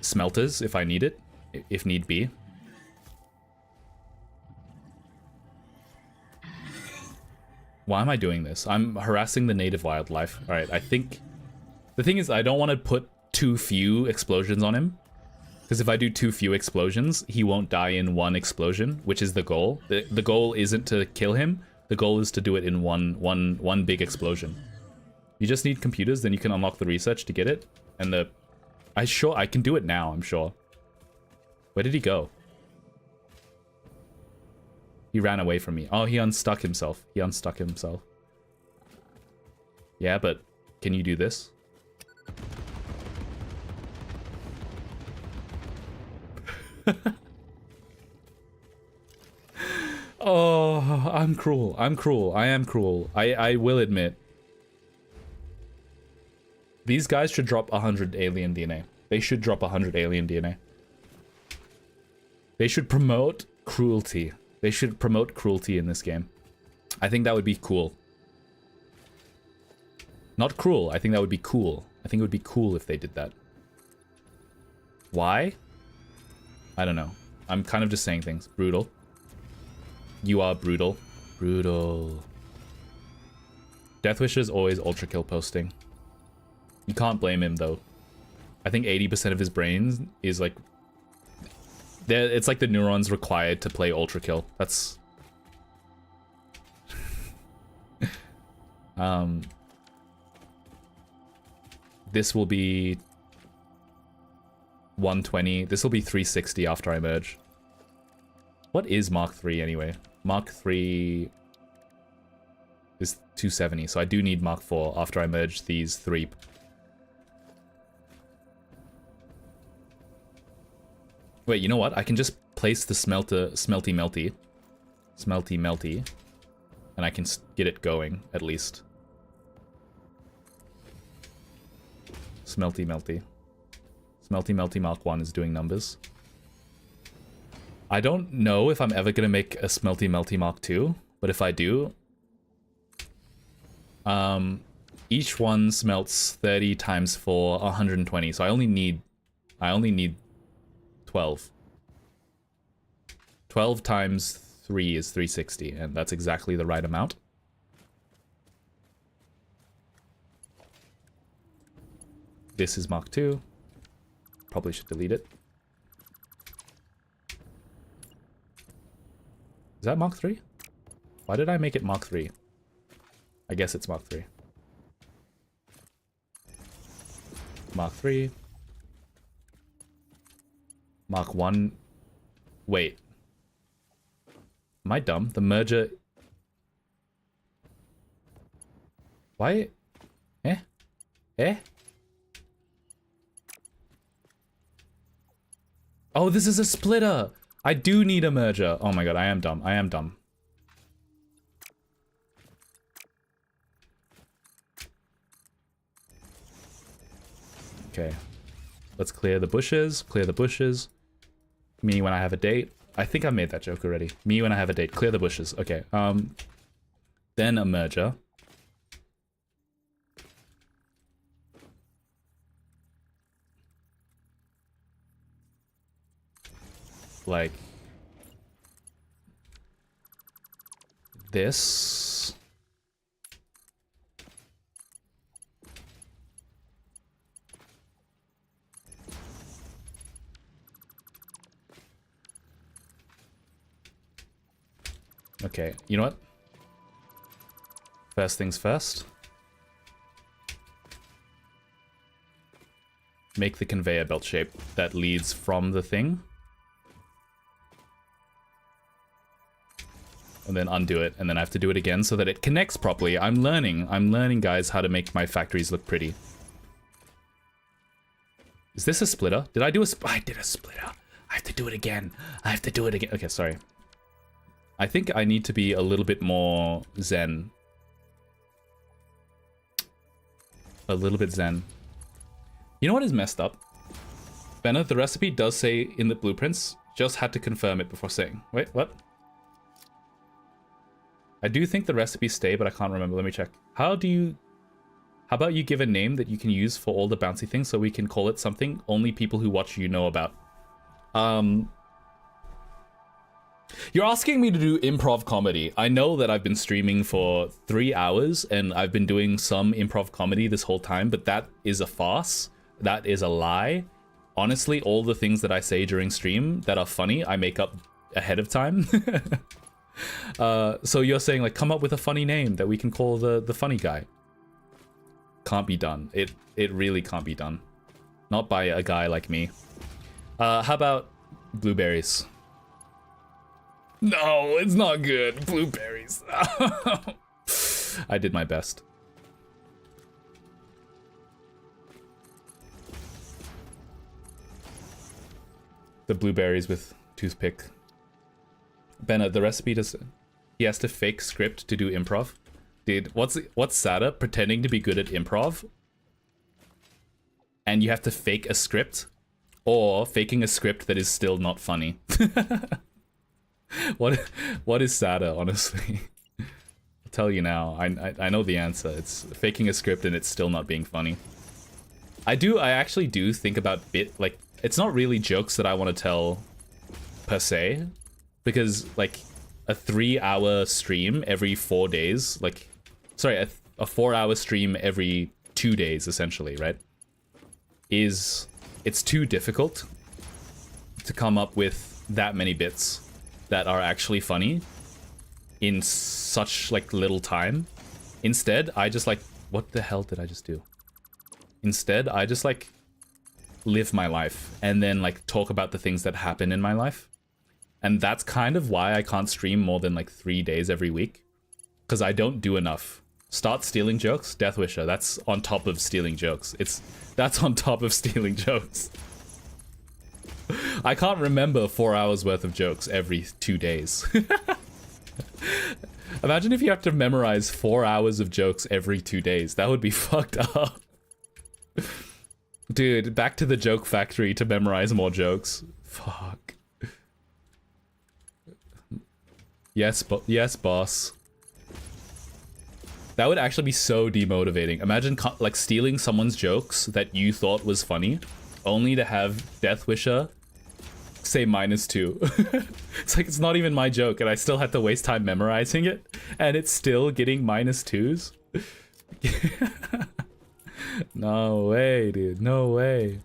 smelters if I need it, if need be. Why am I doing this? I'm harassing the native wildlife. All right, I think the thing is I don't want to put too few explosions on him. Because if I do too few explosions, he won't die in one explosion, which is the goal. The goal isn't to kill him. The goal is to do it in one big explosion. You just need computers, then you can unlock the research to get it. And I can do it now, I'm sure. Where did he go? He ran away from me. Oh, he unstuck himself. He unstuck himself. Yeah, but can you do this? Oh, I'm cruel. I'm cruel. I am cruel. I will admit. These guys should drop 100 alien DNA. They should drop 100 alien DNA. They should promote cruelty. They should promote cruelty in this game. I think that would be cool. Not cruel. I think that would be cool. I think it would be cool if they did that. Why? I don't know. I'm kind of just saying things. Brutal. You are brutal. Brutal. Deathwish is always ultra kill posting. You can't blame him though. I think 80% of his brain is like... It's like the neurons required to play ultra kill. That's... This will be 120. This will be 360 after I merge. What is Mark 3 anyway? Mark 3 is 270, so I do need Mark 4 after I merge these 3. Wait, you know what? I can just place the smelty melty, and I can get it going, at least. Smelty melty. Smelty melty Mark 1 is doing numbers. I don't know if I'm ever gonna make a Smelty Melty Mark 2, but if I do, each one smelts 30 times 4, 120. So I only need 12. 12 times 3 is 360, and that's exactly the right amount. This is Mark 2. probably should delete it. Is that Mark 3? Why did I make it Mark 3? I guess it's Mark 3. Mark 3. Mark 1. Wait. Am I dumb? The merger... Why? Eh? Eh? Oh, this is a splitter! I do need a merger. Oh my god, I am dumb. I am dumb. Okay. Let's clear the bushes. Clear the bushes. Me when I have a date. I think I made that joke already. Me when I have a date. Clear the bushes. Okay. Then a merger. Like this. Okay, you know what? First things first. Make the conveyor belt shape that leads from the thing. And then undo it, and then I have to do it again so that it connects properly. I'm learning, guys, how to make my factories look pretty. Is this a splitter? Did I do a I did a splitter. I have to do it again. I have to do it again. Okay, sorry. I think I need to be a little bit more zen. A little bit zen. You know what is messed up? Benna, the recipe does say in the blueprints, just had to confirm it before saying. Wait, what? I do think the recipes stay, but I can't remember. Let me check. How about you give a name that you can use for all the bouncy things so we can call it something only people who watch you know about? You're asking me to do improv comedy. I know that I've been streaming for 3 hours and I've been doing some improv comedy this whole time, but that is a farce. That is a lie. Honestly, all the things that I say during stream that are funny, I make up ahead of time. So you're saying, like, come up with a funny name that we can call the funny guy. Can't be done. It really can't be done. Not by a guy like me. How about blueberries? No, it's not good. Blueberries. I did my best. The blueberries with toothpick. Benna, the recipe does... He has to fake script to do improv. Dude, what's sadder? Pretending to be good at improv? And you have to fake a script? Or faking a script that is still not funny? What is sadder, honestly? I'll tell you now. I know the answer. It's faking a script and it's still not being funny. I actually do think about like, it's not really jokes that I want to tell per se, because like a 3-hour stream every 4 days, like, sorry, a 4-hour stream every 2 days, essentially, right? It's too difficult to come up with that many bits that are actually funny in such like little time. Instead, I just like, what the hell did I just do? Instead, I just like live my life and then like talk about the things that happen in my life. And that's kind of why I can't stream more than like 3 days every week, because I don't do enough. Start stealing jokes, Deathwisher. That's on top of stealing jokes. That's on top of stealing jokes. I can't remember 4 hours worth of jokes every 2 days. Imagine if you have to memorize 4 hours of jokes every 2 days. That would be fucked up. Dude, back to the joke factory to memorize more jokes. Fuck. Yes, boss. That would actually be so demotivating. Imagine like stealing someone's jokes that you thought was funny, only to have Deathwisher say -2. It's like, it's not even my joke and I still had to waste time memorizing it and it's still getting -2s. No way, dude. No way.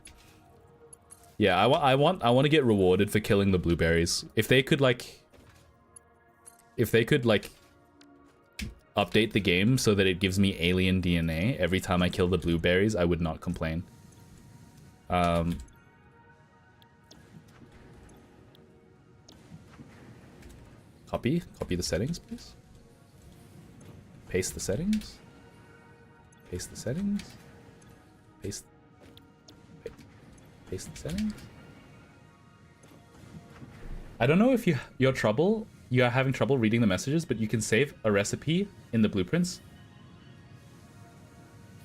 Yeah, I want to get rewarded for killing the blueberries. If they could like update the game so that it gives me alien DNA every time I kill the blueberries, I would not complain. Copy the settings, please. Paste the settings. Paste the settings. Paste the settings. I don't know if you're having trouble reading the messages, but you can save a recipe in the blueprints.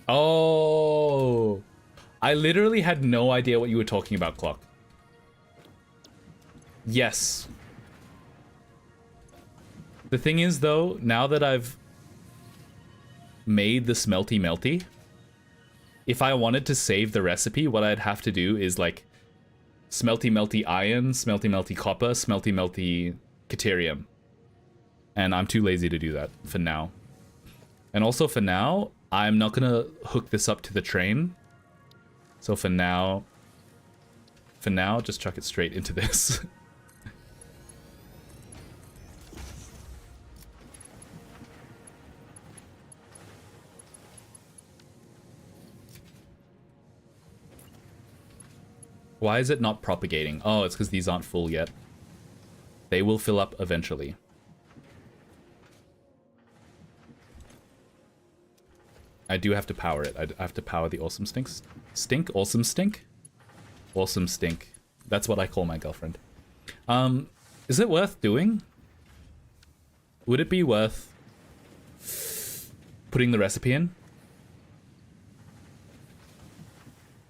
Oh, I literally had no idea what you were talking about, Clock. Yes. The thing is, though, now that I've made the smelty melty, if I wanted to save the recipe, what I'd have to do is like smelty melty iron, smelty melty copper, smelty melty caterium. And I'm too lazy to do that for now. And also for now, I'm not gonna hook this up to the train. So for now, just chuck it straight into this. Why is it not propagating? Oh, it's because these aren't full yet. They will fill up eventually. I do have to power it. I have to power the awesome stinks. Stink? Awesome stink? Awesome stink. That's what I call my girlfriend. Is it worth doing? Would it be worth putting the recipe in?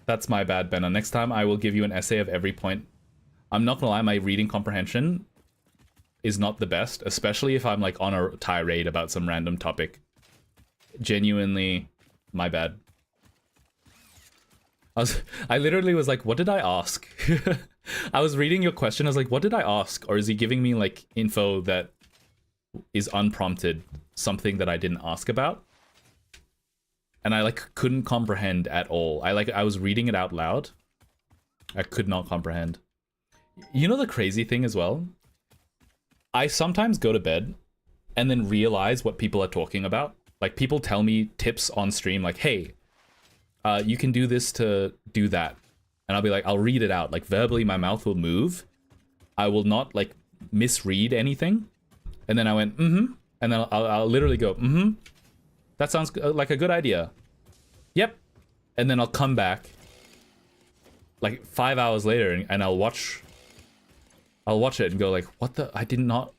That's my bad, Benna. Next time I will give you an essay of every point. I'm not gonna lie, my reading comprehension is not the best, especially if I'm like on a tirade about some random topic. Genuinely, my bad. I literally was like, what did I ask? I was reading your question, I was like, what did I ask? Or is he giving me like info that is unprompted, something that I didn't ask about? And I like couldn't comprehend at all. I was reading it out loud. I could not comprehend. You know the crazy thing as well? I sometimes go to bed and then realize what people are talking about. Like people tell me tips on stream like, hey, you can do this to do that. And I'll be like, I'll read it out. Like verbally, my mouth will move. I will not like misread anything. And then I went, mm-hmm. And then I'll literally go, mm-hmm. That sounds like a good idea. Yep. And then I'll come back like 5 hours later and I'll watch it and go like, what the, I did not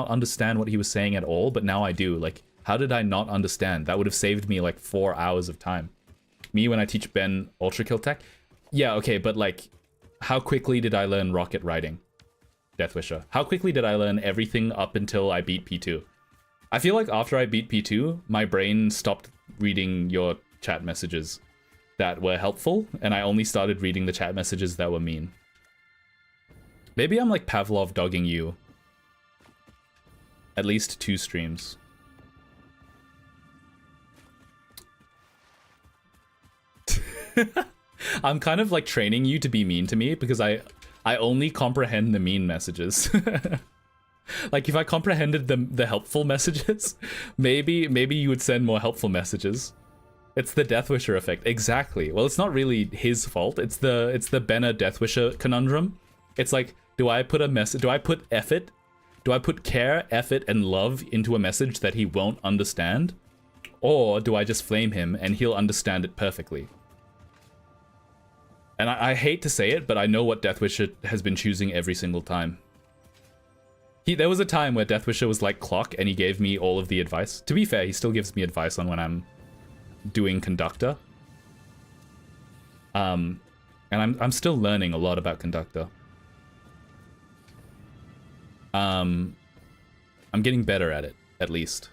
understand what he was saying at all, but now I do. Like, how did I not understand? That would have saved me like 4 hours of time. Me when I teach Ben Ultra Kill Tech. Yeah, okay, but like, how quickly did I learn rocket riding? Deathwisher. How quickly did I learn everything up until I beat P2? I feel like after I beat P2, my brain stopped reading your chat messages that were helpful, and I only started reading the chat messages that were mean. Maybe I'm like Pavlov dogging you. At least 2 streams. I'm kind of like training you to be mean to me because I only comprehend the mean messages. Like if I comprehended the helpful messages, maybe you would send more helpful messages. It's the Deathwisher effect. Exactly. Well, it's not really his fault. It's the Benna Deathwisher conundrum. It's like, do I put effort? Do I put care, effort, and love into a message that he won't understand? Or do I just flame him and he'll understand it perfectly? And I hate to say it, but I know what Deathwisher has been choosing every single time. There was a time where Deathwisher was like Clock and he gave me all of the advice. To be fair, he still gives me advice on when I'm doing Conductor. And I'm still learning a lot about Conductor. I'm getting better at it, at least.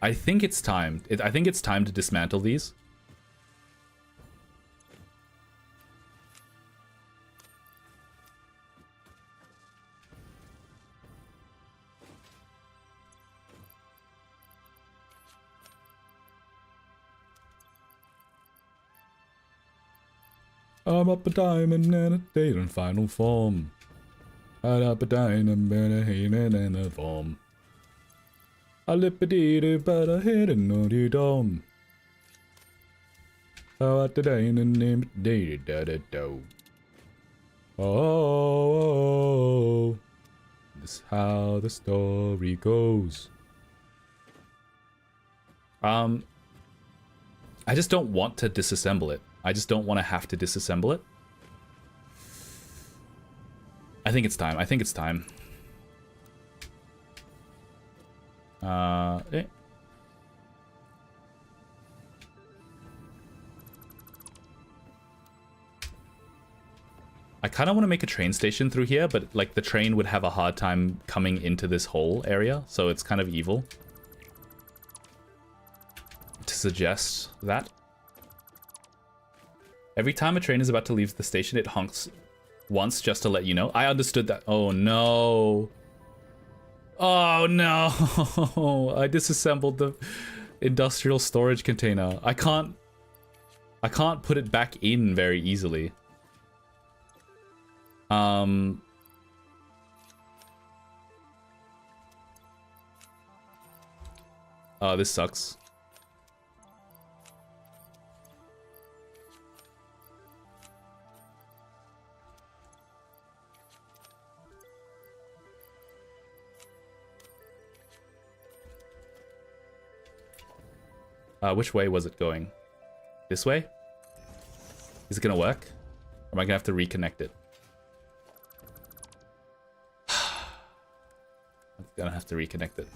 I think it's time. I think it's time to dismantle these. I'm up a diamond and a date in final form. I'm up a diamond and a hand and a form. I lip a dee but I hit a naughty dome. Oh, at the day and the name day da da do. Oh, this is how the story goes. I just don't want to disassemble it. I just don't want to have to disassemble it. I think it's time. I think it's time. Eh. I kind of want to make a train station through here, but like the train would have a hard time coming into this whole area, so it's kind of evil to suggest that. Every time a train is about to leave the station, it honks once just to let you know. I understood that. Oh no. Oh no. I disassembled the industrial storage container. I can't put it back in very easily. Oh, this sucks. Which way was it going? This way? Is it gonna work? Or am I gonna have to reconnect it? I'm gonna have to reconnect it.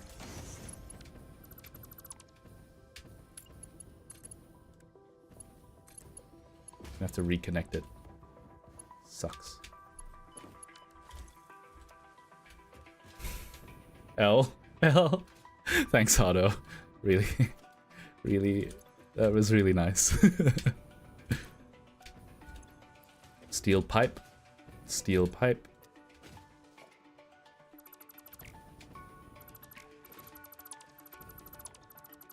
I have to reconnect it. Sucks. L. Thanks, Hardo. Really, really, that was really nice. Steel pipe. Steel pipe.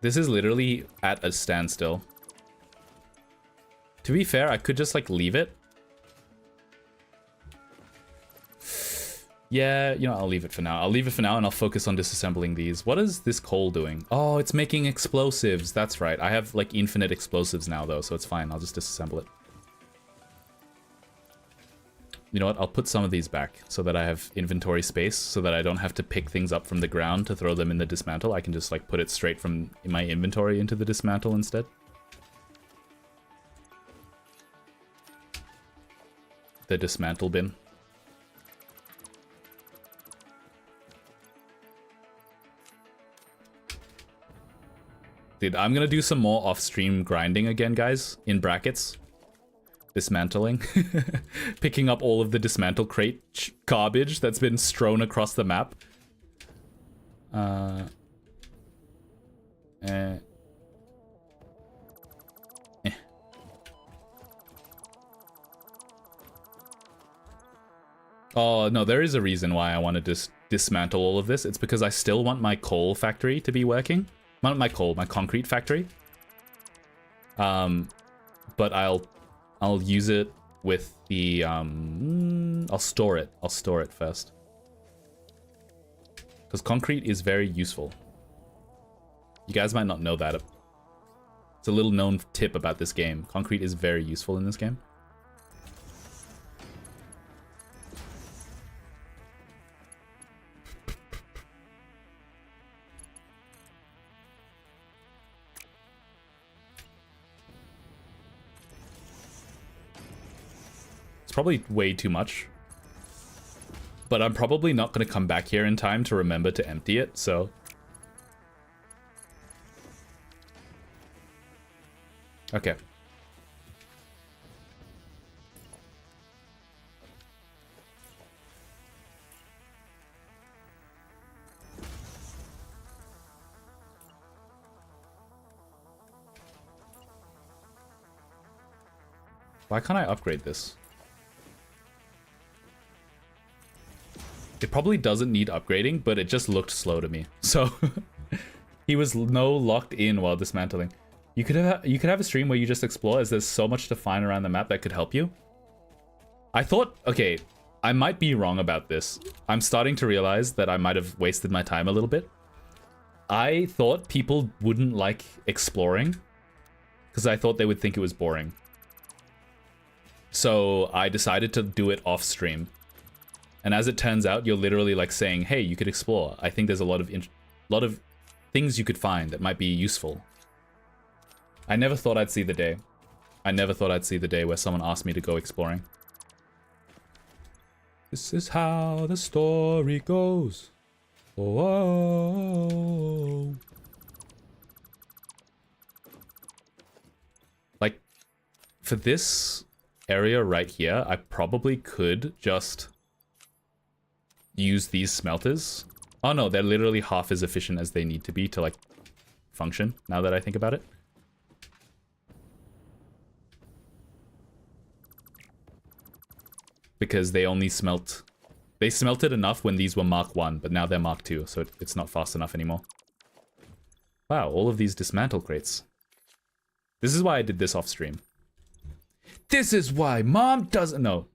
This is literally at a standstill. To be fair, I could just like leave it. Yeah, you know, I'll leave it for now. I'll leave it for now and I'll focus on disassembling these. What is this coal doing? Oh, it's making explosives. That's right. I have like infinite explosives now though, so it's fine. I'll just disassemble it. You know what? I'll put some of these back so that I have inventory space so that I don't have to pick things up from the ground to throw them in the dismantle. I can just like put it straight from my inventory into the dismantle instead. The dismantle bin. Dude, I'm gonna do some more off-stream grinding again, guys, in brackets. Dismantling. Picking up all of the dismantle crate garbage that's been strewn across the map. Oh, no, there is a reason why I want to dismantle all of this. It's because I still want my coal factory to be working. Not my coal, my concrete factory. But I'll use it with the, I'll store it. I'll store it first. Because concrete is very useful. You guys might not know that. It's a little known tip about this game. Concrete is very useful in this game. Probably way too much, but I'm probably not going to come back here in time to remember to empty it, so okay. Why can't I upgrade this? It probably doesn't need upgrading, but it just looked slow to me. So he was locked in while dismantling. You could have a stream where you just explore, as there's so much to find around the map that could help you. I thought, okay, I might be wrong about this. I'm starting to realize that I might have wasted my time a little bit. I thought people wouldn't like exploring because I thought they would think it was boring. So I decided to do it off stream. And as it turns out, you're literally like saying, hey, you could explore. I think there's a lot of things you could find that might be useful. I never thought I'd see the day. I never thought I'd see the day where someone asked me to go exploring. This is how the story goes. Oh. Like, for this area right here, I probably could just use these smelters. Oh no, they're literally half as efficient as they need to be to, like, function, now that I think about it. Because they only smelt... They smelted enough when these were Mark 1, but now they're Mark 2, so it's not fast enough anymore. Wow, all of these dismantle crates. This is why I did this off stream. This is why Mom doesn't... No.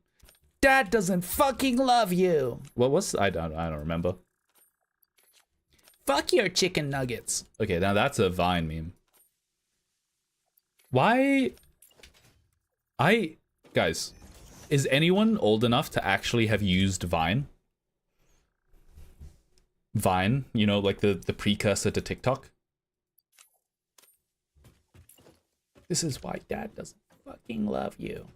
Dad doesn't fucking love you! What was... I don't remember. Fuck your chicken nuggets. Okay, now that's a Vine meme. Why... Guys... Is anyone old enough to actually have used Vine? Vine, you know, like the precursor to TikTok? This is why Dad doesn't fucking love you.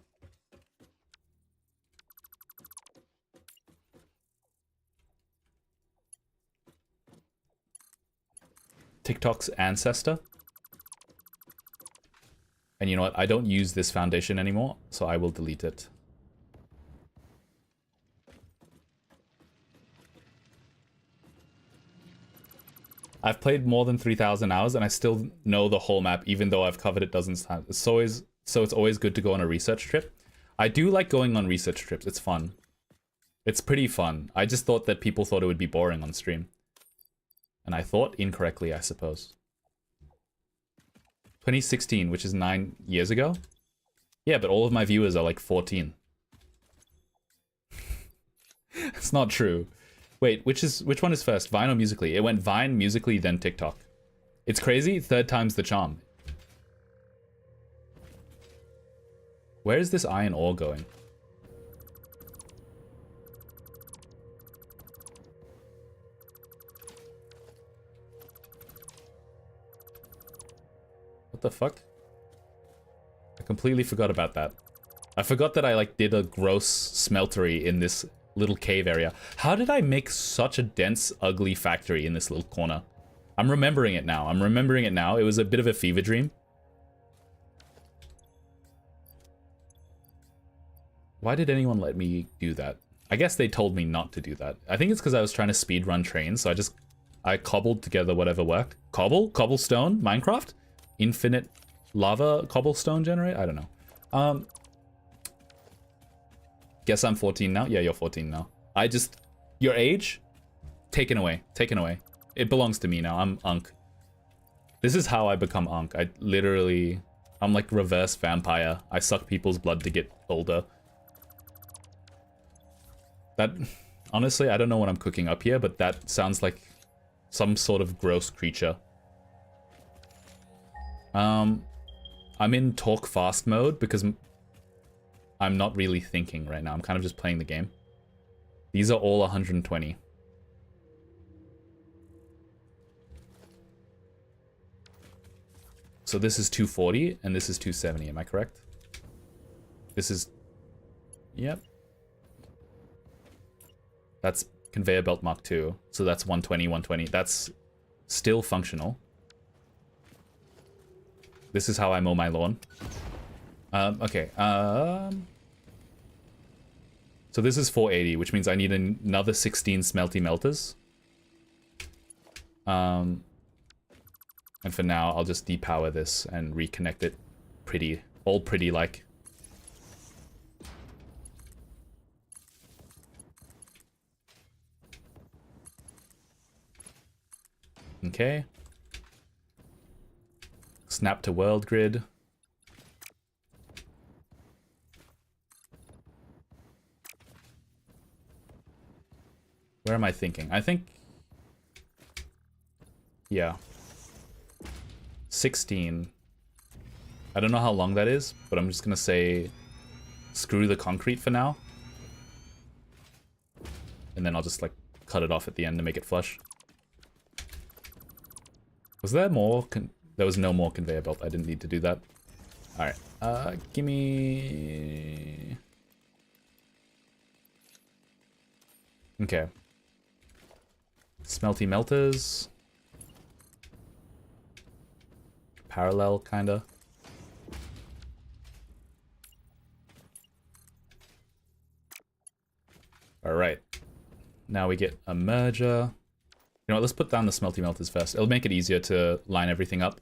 TikTok's ancestor. And you know what? I don't use this foundation anymore, so I will delete it. I've played more than 3,000 hours and I still know the whole map, even though I've covered it dozens of times. So it's always good to go on a research trip. I do like going on research trips. It's fun. It's pretty fun. I just thought that people thought it would be boring on stream. And I thought incorrectly, I suppose. 2016, which is 9 years ago? Yeah, but all of my viewers are like 14. It's not true. Wait, which one is first? Vine or Musically? It went Vine, Musically, then TikTok. It's crazy. Third time's the charm. Where is this iron ore going? What the fuck? I completely forgot about that. I forgot that I like did a gross smeltery in this little cave area. How did I make such a dense, ugly factory in this little corner? I'm remembering it now. It was a bit of a fever dream. Why did anyone let me do that? I guess they told me not to do that. I think it's because I was trying to speedrun trains, so I cobbled together whatever worked. Cobblestone? Minecraft? Infinite lava cobblestone generator? I don't know. Guess I'm 14 now? Yeah, you're 14 now. Your age? Taken away. It belongs to me now. I'm Unk. This is how I become Unk. I'm like reverse vampire. I suck people's blood to get older. Honestly, I don't know what I'm cooking up here, but that sounds like some sort of gross creature. I'm in talk fast mode because I'm not really thinking right now. I'm kind of just playing the game. These are all 120. So this is 240 and this is 270, am I correct? This is... Yep. That's conveyor belt Mark 2. So that's 120, 120. That's still functional. This is how I mow my lawn. Okay. So this is 480, which means I need another 16 smelty melters. And for now, I'll just depower this and reconnect it all pretty like. Okay. Snap to world grid. am I thinking? I think... Yeah. 16. I don't know how long that is, but I'm just gonna say screw the concrete for now. And then I'll just like cut it off at the end to make it flush. Was there more? There was no more conveyor belt. I didn't need to do that. Alright. Gimme... Okay. Smelty melters. Parallel, kinda. Alright. Now we get a merger. You know what, let's put down the smelty melters first. It'll make it easier to line everything up.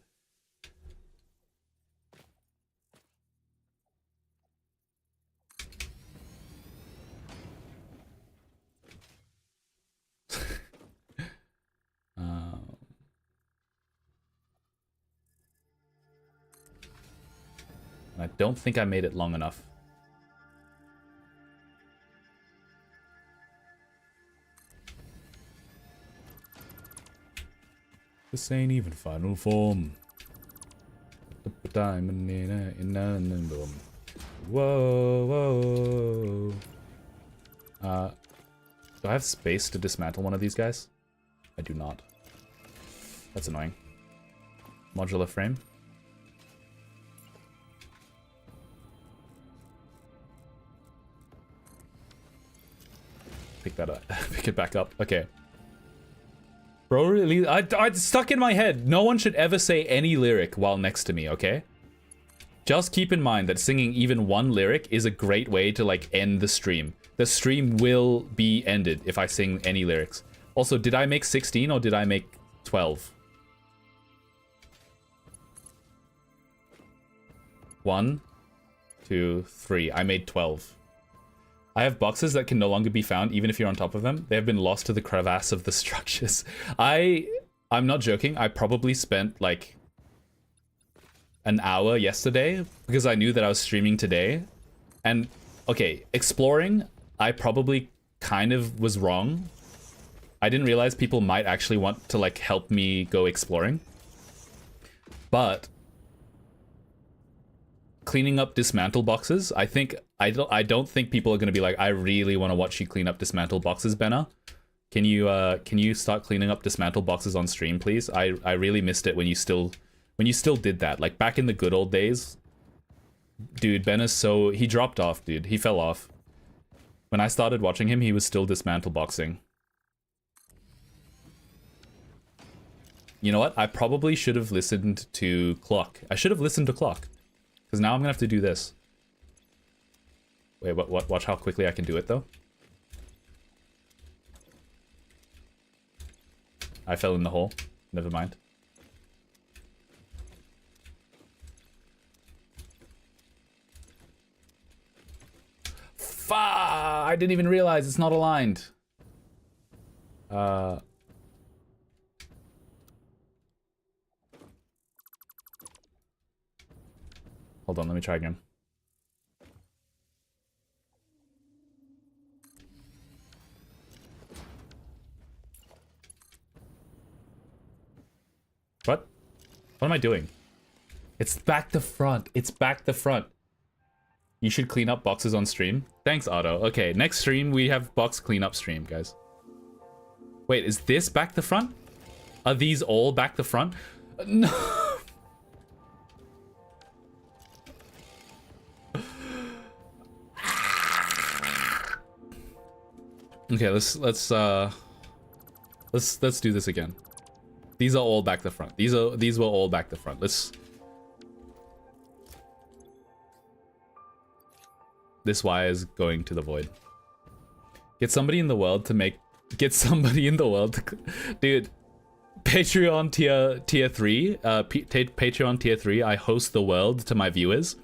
I don't think I made it long enough. This ain't even final form. Diamond in a whoa, whoa. Do I have space to dismantle one of these guys? I do not. That's annoying. Modular frame. Pick that up. Pick it back up. Okay. Bro, really? I stuck in my head. No one should ever say any lyric while next to me, okay? Just keep in mind that singing even one lyric is a great way to, like, end the stream. The stream will be ended if I sing any lyrics. Also, did I make 16 or did I make 12? 1, 2, 3. I made 12. I have boxes that can no longer be found even if you're on top of them. They have been lost to the crevasse of the structures. I'm not joking. I probably spent like an hour yesterday because I knew that I was streaming today. And okay, exploring, I probably kind of was wrong. I didn't realize people might actually want to like help me go exploring. But cleaning up dismantle boxes, I don't think people are going to be like, I really want to watch you clean up dismantle boxes, Benna. Can you start cleaning up dismantle boxes on stream, please? I really missed it when you still did that. Like back in the good old days. Dude, he dropped off, dude. He fell off. When I started watching him, he was still dismantle boxing. You know what? I probably should have listened to Clock. I should have listened to Clock. Because now I'm gonna have to do this. Wait, what? Watch how quickly I can do it, though. I fell in the hole. Never mind. I didn't even realize it's not aligned. Hold on, let me try again. What? What am I doing? It's back to front. It's back to front. You should clean up boxes on stream. Thanks, Otto. Okay, next stream we have box cleanup stream, guys. Wait, is this back to front? Are these all back to front? No. Okay, let's do this again. These are all back to front. These were all back to front. This wire is going to the void. Get somebody in the world to dude, Patreon tier 3, Patreon tier 3, I host the world to my viewers,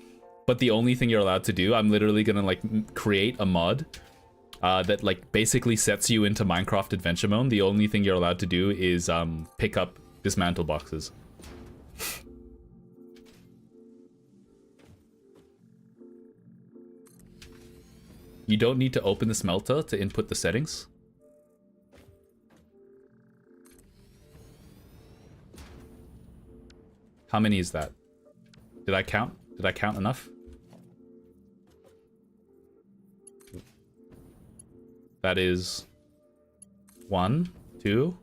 but the only thing you're allowed to do, I'm literally gonna like create a mod that like basically sets you into Minecraft adventure mode. The only thing you're allowed to do is pick up dismantle boxes. You don't need to open the smelter to input the settings. How many is that? Did I count? Did I count enough? That is 1, 2,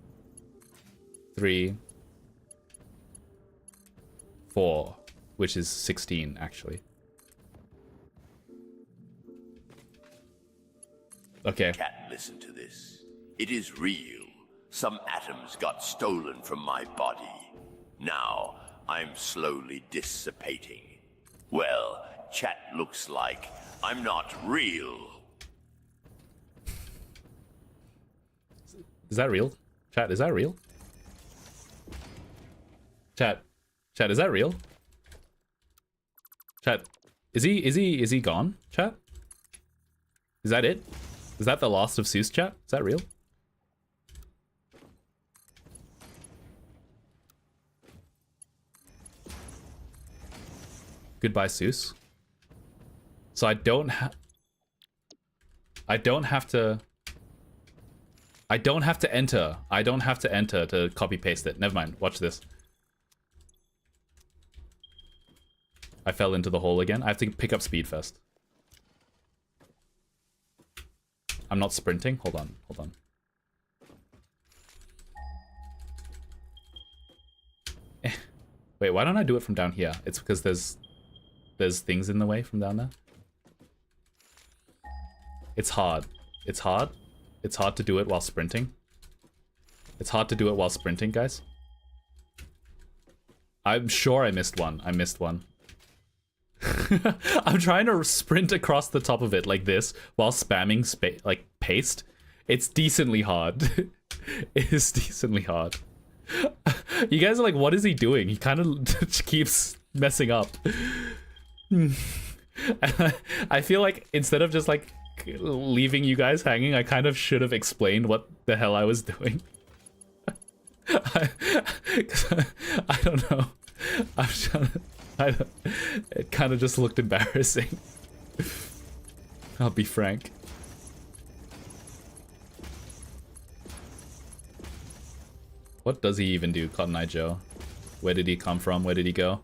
3, 4, which is 16 actually. Okay. Cat, listen to this. It is real. Some atoms got stolen from my body. Now, I'm slowly dissipating. Well, chat looks like I'm not real. Is that real? Chat, is that real? Chat, is that real? Chat, is he gone? Chat? Is that it? Is that the last of Seuss, chat? Is that real? Goodbye, Seuss. So I don't have to enter. I don't have to enter to copy paste it. Never mind. Watch this. I fell into the hole again. I have to pick up speed first. I'm not sprinting. Hold on. Wait, why don't I do it from down here? It's because there's things in the way from down there. It's hard. It's hard to do it while sprinting. It's hard to do it while sprinting, guys. I'm sure I missed one. I'm trying to sprint across the top of it like this while spamming paste. It's decently hard. It is decently hard. You guys are like, what is he doing? He kind of keeps messing up. I feel like instead of just like leaving you guys hanging, I kind of should have explained what the hell I was doing. I don't know. It kind of just looked embarrassing. I'll be frank. What does he even do, Cotton Eye Joe? Where did he come from? Where did he go?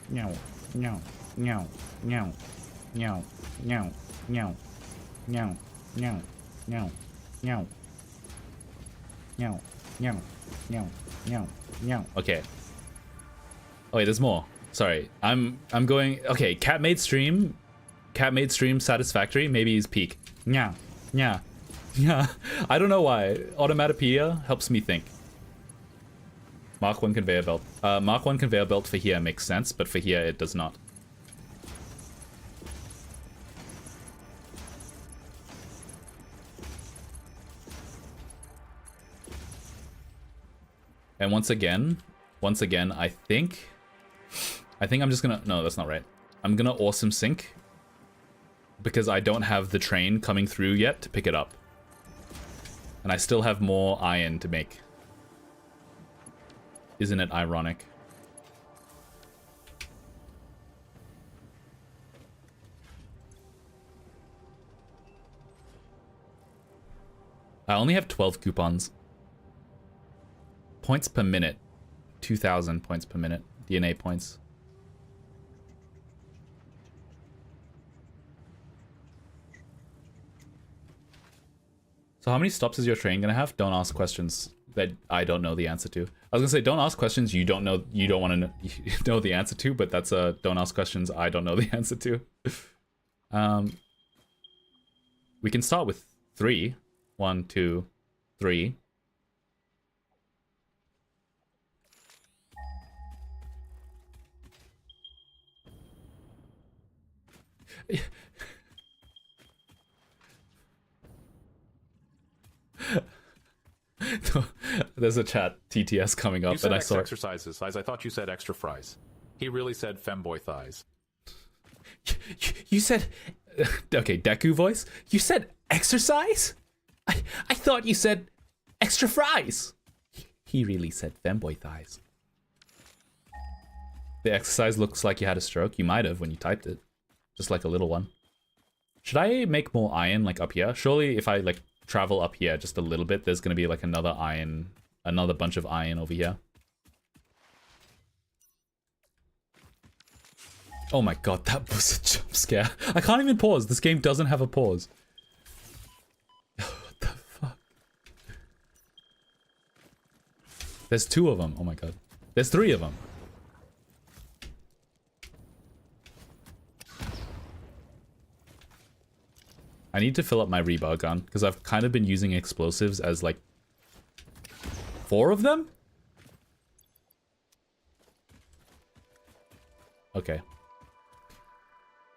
Meow, meow, meow, meow, meow, meow, meow, meow, meow, meow, meow, meow, meow, meow, meow, meow. Okay. Oh wait, there's more. Sorry, I'm going. Okay, cat made stream Satisfactory. Maybe he's peak. Yeah, yeah, yeah. I don't know why. Automatopedia helps me think. Mark 1 conveyor belt. Mark 1 conveyor belt for here makes sense, but for here it does not. And once again, I think I'm just gonna, no, that's not right. I'm gonna awesome sync because I don't have the train coming through yet to pick it up. And I still have more iron to make. Isn't it ironic? I only have 12 coupons. Points per minute. 2,000 points per minute. DNA points. So how many stops is your train gonna have? Don't ask questions that I don't know the answer to. I was gonna say, don't ask questions you don't know, you don't want to know the answer to, but that's a don't ask questions I don't know the answer to. We can start with 3. 1, 2, 3. There's a chat TTS coming up, and I saw exercises size. I thought you said extra fries. He really said femboy thighs. You said, okay, Deku voice. You said exercise. I thought you said Extra fries! He really said femboy thighs. The exercise looks like you had a stroke. You might have when you typed it. Just like a little one. Should I make more iron like up here? Surely if I like travel up here just a little bit, there's gonna be like another iron, another bunch of iron over here. Oh my god, that was a jump scare. I can't even pause. This game doesn't have a pause. What the fuck? There's 2 of them. Oh my god. There's 3 of them. I need to fill up my rebar gun because I've kind of been using explosives as like 4 of them? Okay.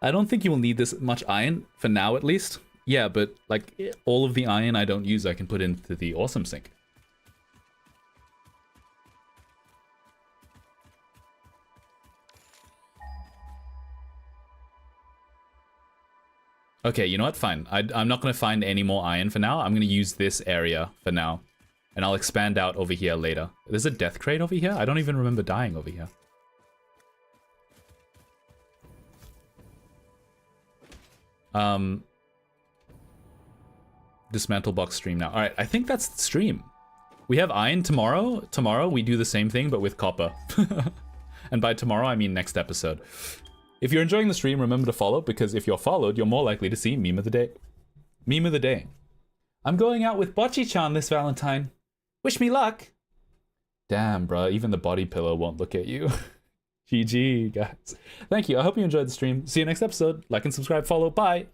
I don't think you will need this much iron, for now at least. Yeah, but like all of the iron I don't use I can put into the awesome sink. Okay, you know what? Fine. I'm not going to find any more iron for now. I'm going to use this area for now. And I'll expand out over here later. There's a death crate over here? I don't even remember dying over here. Dismantle box stream now. Alright, I think that's the stream. We have iron tomorrow. Tomorrow we do the same thing, but with copper. And by tomorrow, I mean next episode. If you're enjoying the stream, remember to follow, because if you're followed, you're more likely to see Meme of the Day. Meme of the Day. I'm going out with Bocce-chan this Valentine. Wish me luck. Damn, bruh, even the body pillow won't look at you. GG, guys. Thank you. I hope you enjoyed the stream. See you next episode. Like and subscribe, follow. Bye.